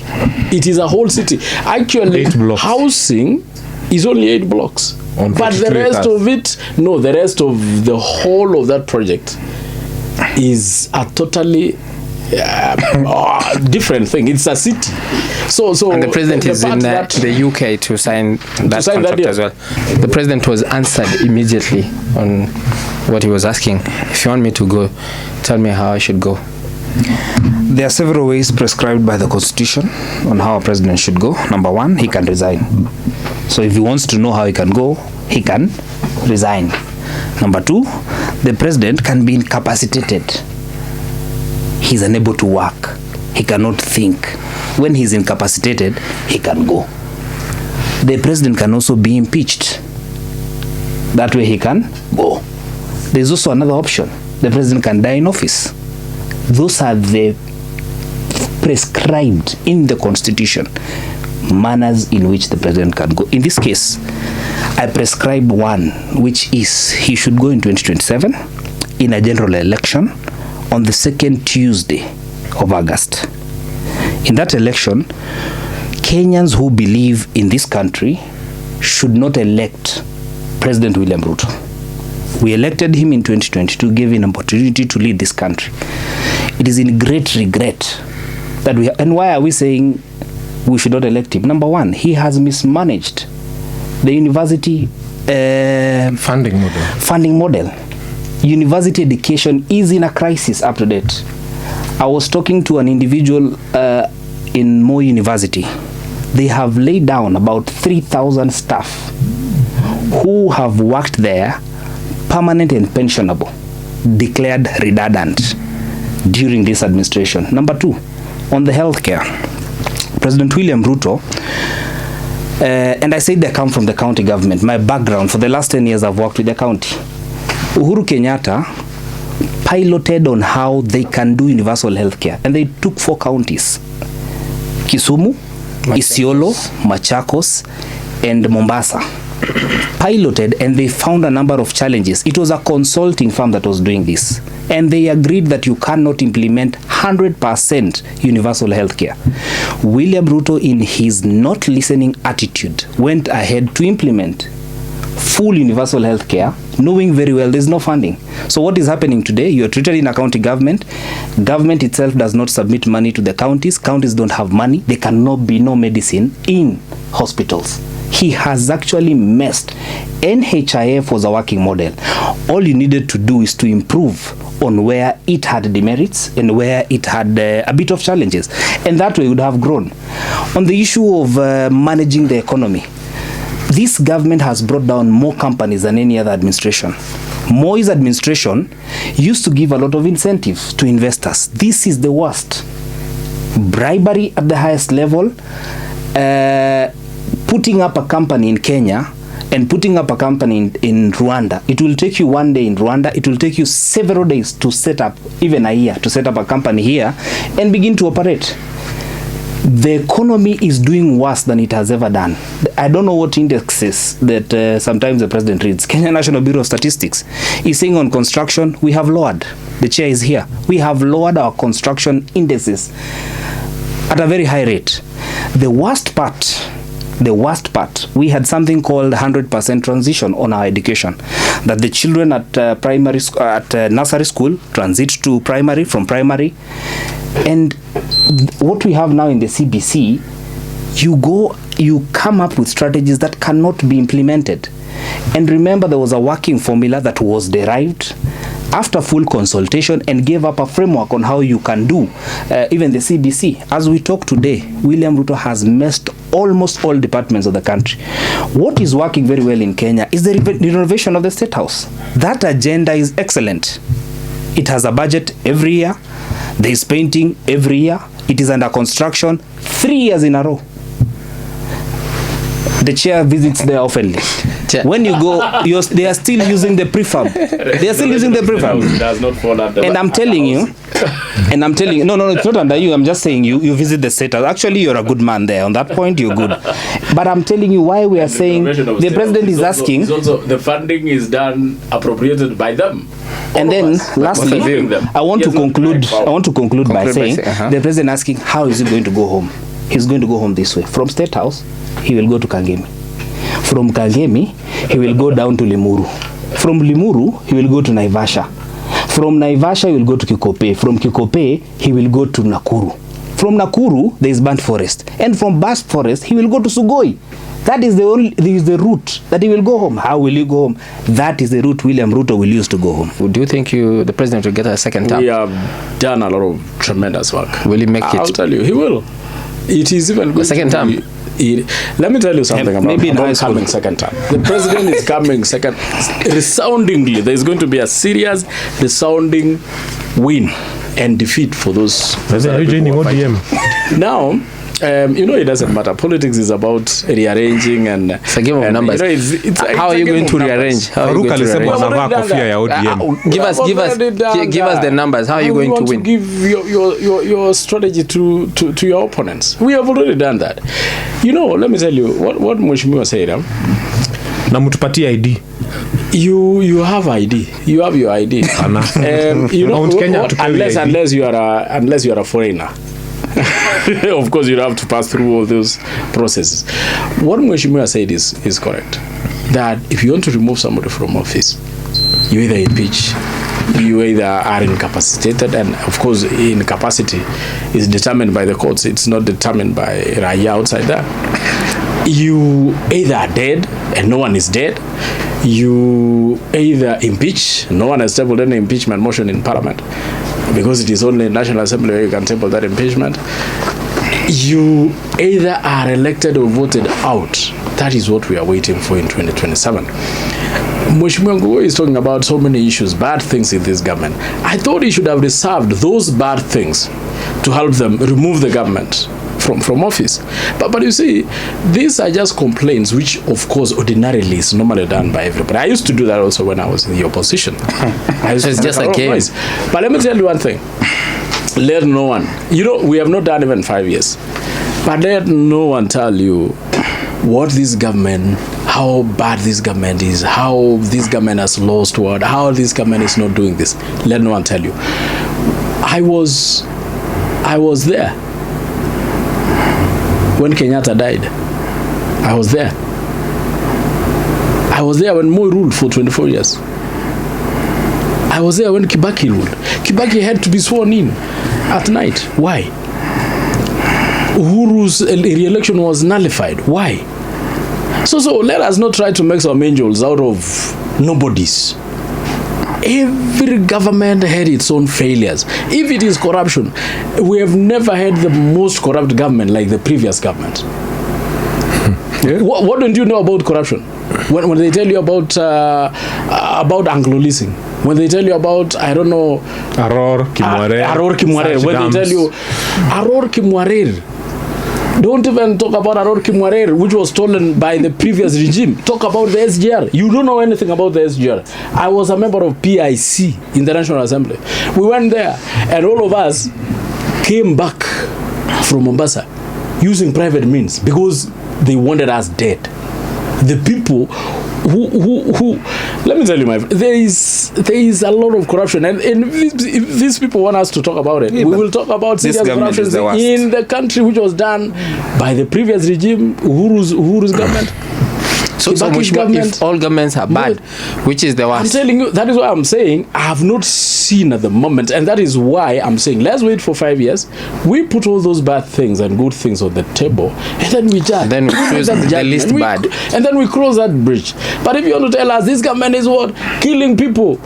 Speaker 4: It is a whole city. Actually,
Speaker 3: 8 blocks.
Speaker 4: housing is only 8 blocks.
Speaker 3: On
Speaker 4: But the
Speaker 3: 42
Speaker 4: rest
Speaker 3: acres.
Speaker 4: of it, no, the rest of the whole of that project is a totally different thing. It's a city. So
Speaker 5: And the president is in
Speaker 4: fact that-
Speaker 5: the UK to sign that
Speaker 4: sign that
Speaker 5: contract
Speaker 4: deal.
Speaker 5: as well. The president was answered immediately on what he was asking. If you want me to go, tell me how I should go.
Speaker 2: There are several ways prescribed by the Constitution on how a president should go. Number one, he can resign. So if he wants to know how he can go, he can resign. Number two, the president can be incapacitated. He's unable to work. He cannot think. When he's incapacitated, he can go. The president can also be impeached. That way he can go. There's also another option. The president can die in office. Those are the prescribed in the Constitution manners in which the president can go. In this case, I prescribe one, which is he should go in 2027 in a general election on the second Tuesday of August. In that election, Kenyans who believe in this country should not elect President William Ruto. We elected him in 2022, gave him an opportunity to lead this country. It is in great regret that we and why are we saying we should not elect him? Number one, he has mismanaged the university funding model. University education is in a crisis up to date. I was talking to an individual in Moi University. They have laid down about 3,000 staff who have worked there, permanent and pensionable, declared redundant during this administration. Number two, on the healthcare, President William Ruto, and I said they come from the county government. My background, for the last 10 years, I've worked with the county. Uhuru Kenyatta piloted on how they can do universal healthcare, and they took 4 counties: Kisumu, Isiolo, Machakos, and Mombasa. Piloted, and they found a number of challenges. It was a consulting firm that was doing this, and they agreed that you cannot implement 100% universal healthcare. William Ruto, in his not listening attitude, went ahead to implement full universal health care, knowing very well there's no funding. So what is happening today? You are treated in a county government. Government itself does not submit money to the counties. Counties don't have money. There cannot be no medicine in hospitals. He has actually messed. NHIF was a working model. All you needed to do is to improve on where it had demerits and where it had a bit of challenges, and that way it would have grown. On the issue of managing the economy, this government has brought down more companies than any other administration. Moi's administration used to give a lot of incentives to investors. This is the worst. Bribery at the highest level, putting up a company in Kenya and putting up a company in Rwanda. It will take you one day in Rwanda. It will take you several days to set up, even a year, to set up a company here and begin to operate. The economy is doing worse than it has ever done. I don't know what indexes that sometimes the president reads. Kenya National Bureau of Statistics is saying on construction, we have lowered. The chair is here. We have lowered our construction indices at a very high rate. The worst part, we had something called 100% transition on our education, that the children at nursery school transit to primary, from primary, and what we have now in the CBC, you come up with strategies that cannot be implemented. And remember, there was a working formula that was derived after full consultation and gave up a framework on how you can do even the CBC. As we talk today, William Ruto has messed almost all departments of the country. What is working very well in Kenya is the renovation of the State House. That agenda is excellent. It has a budget every year. There is painting every year. It is under construction 3 years in a row. The chair visits there oftenly. When you go, they are still using the prefab. They are still using the prefab.
Speaker 4: Does not fall under.
Speaker 2: And I'm telling you, no, it's not under you. I'm just saying you visit the State House. Actually, you're a good man there. On that point, you're good. But I'm telling you why we are saying the president is asking.
Speaker 4: The funding is done appropriated by them.
Speaker 2: And then lastly, I want to conclude by saying the president asking how is he going to go home. He's going to go home this way. From State House, he will go to Kangemi. From Kangemi, he will go down to Limuru. From Limuru, he will go to Naivasha. From Naivasha, he will go to Kikope. From Kikope, he will go to Nakuru. From Nakuru, there is Burnt Forest. And from Burnt Forest, he will go to Sugoi. That is the route that he will go home. How will he go home? That is the route William Ruto will use to go home.
Speaker 5: Do you think the president will get a second term?
Speaker 4: We have done a lot of tremendous work.
Speaker 5: Will he make it?
Speaker 4: I'll tell you, he will. It is even
Speaker 5: the second term.
Speaker 4: Let me tell you something about
Speaker 2: coming
Speaker 4: second term. The president is coming second. Resoundingly, there is going to be a serious, resounding win and defeat for those.
Speaker 3: Are you joining ODM?
Speaker 4: Now, it doesn't matter. Politics is about rearranging and
Speaker 5: it's a game of numbers. How are you going to rearrange?
Speaker 3: Farouk alisema anavaa kofia ya ODM.
Speaker 5: Give us the numbers. How are you going to win?
Speaker 4: To give your strategy to your opponents. We have already done that. Let me tell you what Mheshimiwa said.
Speaker 3: Na mtupatie ID.
Speaker 4: You have ID. You have your ID. Unless you are a foreigner. Of course, you have to pass through all those processes. What Mheshimiwa said is correct. That if you want to remove somebody from office, you either impeach, you either are incapacitated, and of course, incapacity is determined by the courts. It's not determined by Raya outside there. You either are dead, and no one is dead. You either impeach, no one has tabled any impeachment motion in Parliament, because it is only in National Assembly where you can table that impeachment. You either are elected or voted out. That is what we are waiting for in 2027. Mheshimiwa Ngugoi is talking about so many issues, bad things in this government. I thought he should have reserved those bad things to help them remove the government from office. But you see, these are just complaints, which of course ordinarily is normally done by everybody. I used to do that also when I was in the opposition.
Speaker 5: It's just a game.
Speaker 4: But let me tell you one thing. Let no one, we have not done even 5 years, but let no one tell you what this government, how bad this government is, how this government has lost word, how this government is not doing this. Let no one tell you. I was there when Kenyatta died. I was there. I was there when Moi ruled for 24 years. I was there when Kibaki ruled. Kibaki had to be sworn in at night. Why? Uhuru's re-election was nullified. Why? So let us not try to make some angels out of nobodies. Every government had its own failures. If it is corruption, we have never had the most corrupt government like the previous government. Yeah. What don't you know about corruption? When they tell you about Anglo leasing, when they tell you about, I don't know,
Speaker 3: Aror Kimwarer,
Speaker 4: when they tell you Aror Kimwarer, don't even talk about Aror Kimwarer, which was stolen by the previous regime. Talk about the SGR. You don't know anything about the SGR. I was a member of PIC in the National Assembly. We went there, and all of us came back from Mombasa using private means because they wanted us dead. The people who let me tell you, my friend, there is a lot of corruption, and if these people want us to talk about it, we will talk about serious corruption in the country, which was done by the previous regime, Uhuru's government.
Speaker 5: So if all governments are bad, which is the worst?
Speaker 4: I'm telling you, that is why I'm saying I have not seen at the moment, and that is why I'm saying let's wait for 5 years. We put all those bad things and good things on the table, and then we judge.
Speaker 5: Then we choose the least bad,
Speaker 4: and then we cross that bridge. But if you want to tell us this government is what killing people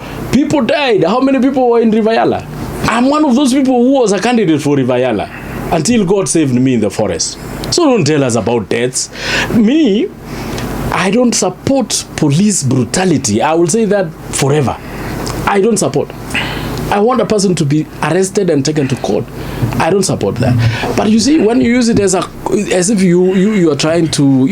Speaker 4: died. How many people were in Rivayala? I'm one of those people who was a candidate for Rivayala until God saved me in the forest. So don't tell us about deaths. Me, I don't support police brutality. I will say that forever. I don't support. I want a person to be arrested and taken to court. I don't support that. But you see, when you use it as if you are trying to,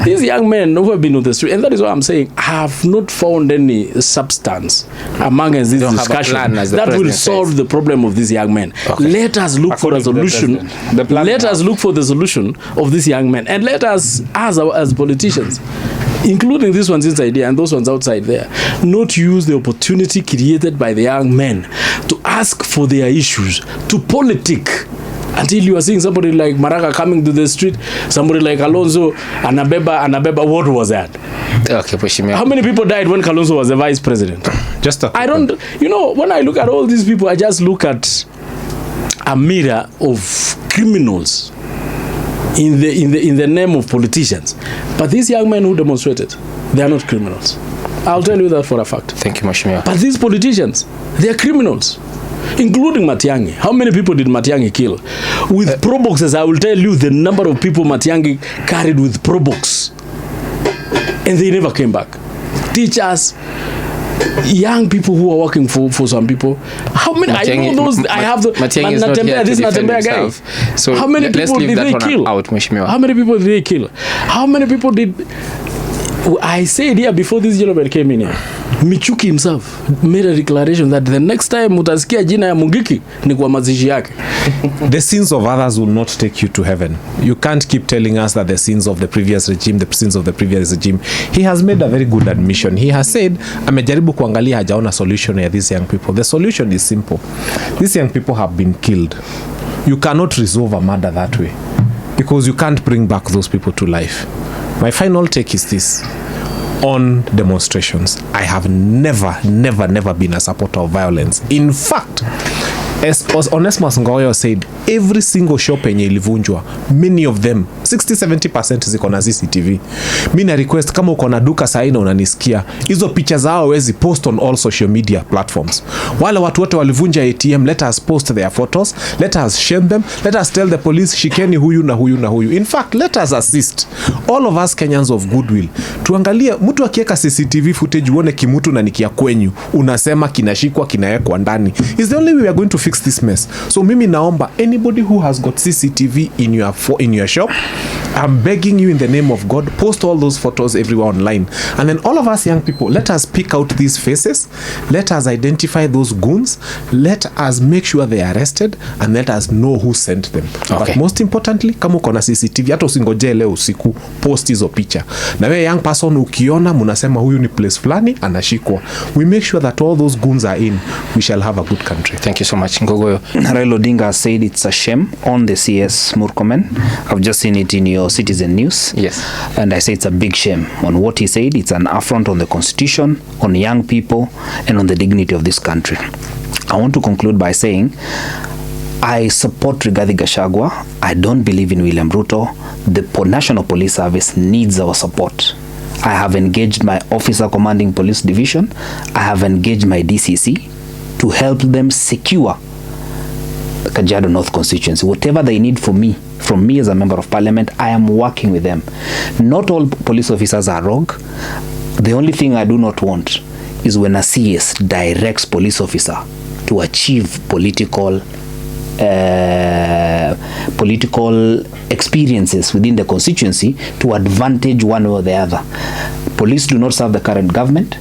Speaker 4: these young men who have been on the street, and that is what I'm saying, I have not found any substance among this discussion that will solve the problem of these young men. Okay. Let us look for a solution. Let us look for the solution of these young men, and let us, as politicians, including these ones inside here and those ones outside there, not use the opportunity created by the young men to ask for their issues, to politic, until you are seeing somebody like Maraga coming to the street, somebody like Alonso, Anabeba, what was that?
Speaker 5: Okay,
Speaker 4: how many people died when Kalonzo was the vice president? I don't, when I look at all these people, I just look at a mirror of criminals in the name of politicians. But these young men who demonstrated, they are not criminals. I'll tell you that for a fact.
Speaker 5: Thank you, Mheshimiwa.
Speaker 4: But these politicians, they are criminals, including Matiang'i. How many people did Matiang'i kill? With proboxes, I will tell you the number of people Matiang'i carried with probox. And they never came back. Teachers, young people who are working for some people. How many?
Speaker 5: Matiang'i,
Speaker 4: I know those. I have the
Speaker 5: Matiang'i is not here to defend himself. So
Speaker 4: how many people did they kill?
Speaker 5: Out,
Speaker 4: how many people did they kill? How many people did? I said here before this gentleman came in here, Michuki himself made a declaration that the next time utasikia jina ya Mungiki ni kwa mazishi yake.
Speaker 3: The sins of others will not take you to heaven. You can't keep telling us that the sins of the previous regime, He has made a very good admission. He has said, amejaribu kuangalia hajaona solution ya these young people. The solution is simple. These young people have been killed. You cannot resolve a murder that way because you can't bring back those people to life. My final take is this. On demonstrations, I have never been a supporter of violence. In fact, as Onesmus Ngoyo said, every single shop yenye ilivunjwa, many of them, 60-70% ziko na CCTV. Mina request kama uko na duka saina unanisikia, hizo picha zao wezi post on all social media platforms. Wale watu wote walivunja ATM, let us post their photos, let us shame them, let us tell the police shikeni huyu na huyu na huyu. In fact, let us assist all of us Kenyans of goodwill. Tuangalie mtu akiweka CCTV footage uone kimutu na nikia kwenyu, unasema kinashikwa kinawekwa ndani. Is the only way we are going to fix this mess. So mimi naomba anybody who has got CCTV in your shop, I'm begging you in the name of God, post all those photos everywhere online. And then all of us young people, let us pick out these faces, let us identify those goons, let us make sure they are arrested, and let us know who sent them. Okay. But most importantly, kama uko na CCTV, hata usingoje leo usiku, post hizo picha. Na wewe young person ukiona munasema huyu ni place flani anashikwa. We make sure that all those goons are in. We shall have a good country.
Speaker 5: Thank you so much, Ngogoyo.
Speaker 2: Raila Odinga said it's a shame on the CS Murkomen. I've just seen it it in your Citizen News.
Speaker 5: Yes.
Speaker 2: And I say it's a big shame on what he said. It's an affront on the Constitution, on young people, and on the dignity of this country. I want to conclude by saying I support Rigathi Gachagua. I don't believe in William Ruto. The National Police Service needs our support. I have engaged my officer commanding police division. I have engaged my DCC to help them secure Kajiado North constituency. Whatever they need from me as a member of parliament, I am working with them. Not all police officers are rogue. The only thing I do not want is when a CS directs police officer to achieve political experiences within the constituency to advantage one or the other. Police do not serve the current government.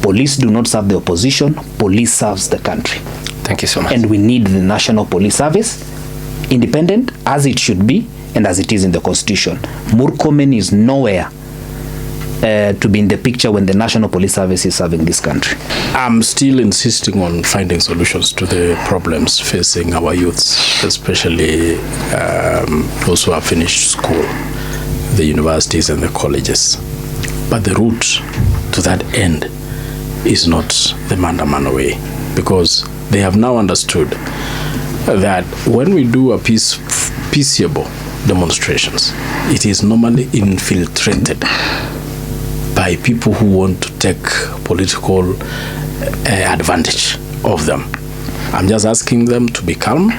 Speaker 2: Police do not serve the opposition. Police serves the country.
Speaker 5: Thank you so much.
Speaker 2: And we need the National Police Service, independent as it should be and as it is in the Constitution. Murkomen is nowhere to be in the picture when the National Police Service is serving this country.
Speaker 4: I'm still insisting on finding solutions to the problems facing our youths, especially those who have finished school, the universities and the colleges. But the route to that end is not the Mandamano way, because they have now understood that when we do a peaceable demonstrations, it is normally infiltrated by people who want to take political advantage of them. I'm just asking them to be calm.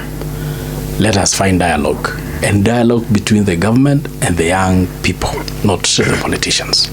Speaker 4: Let us find dialogue, and dialogue between the government and the young people, not the politicians.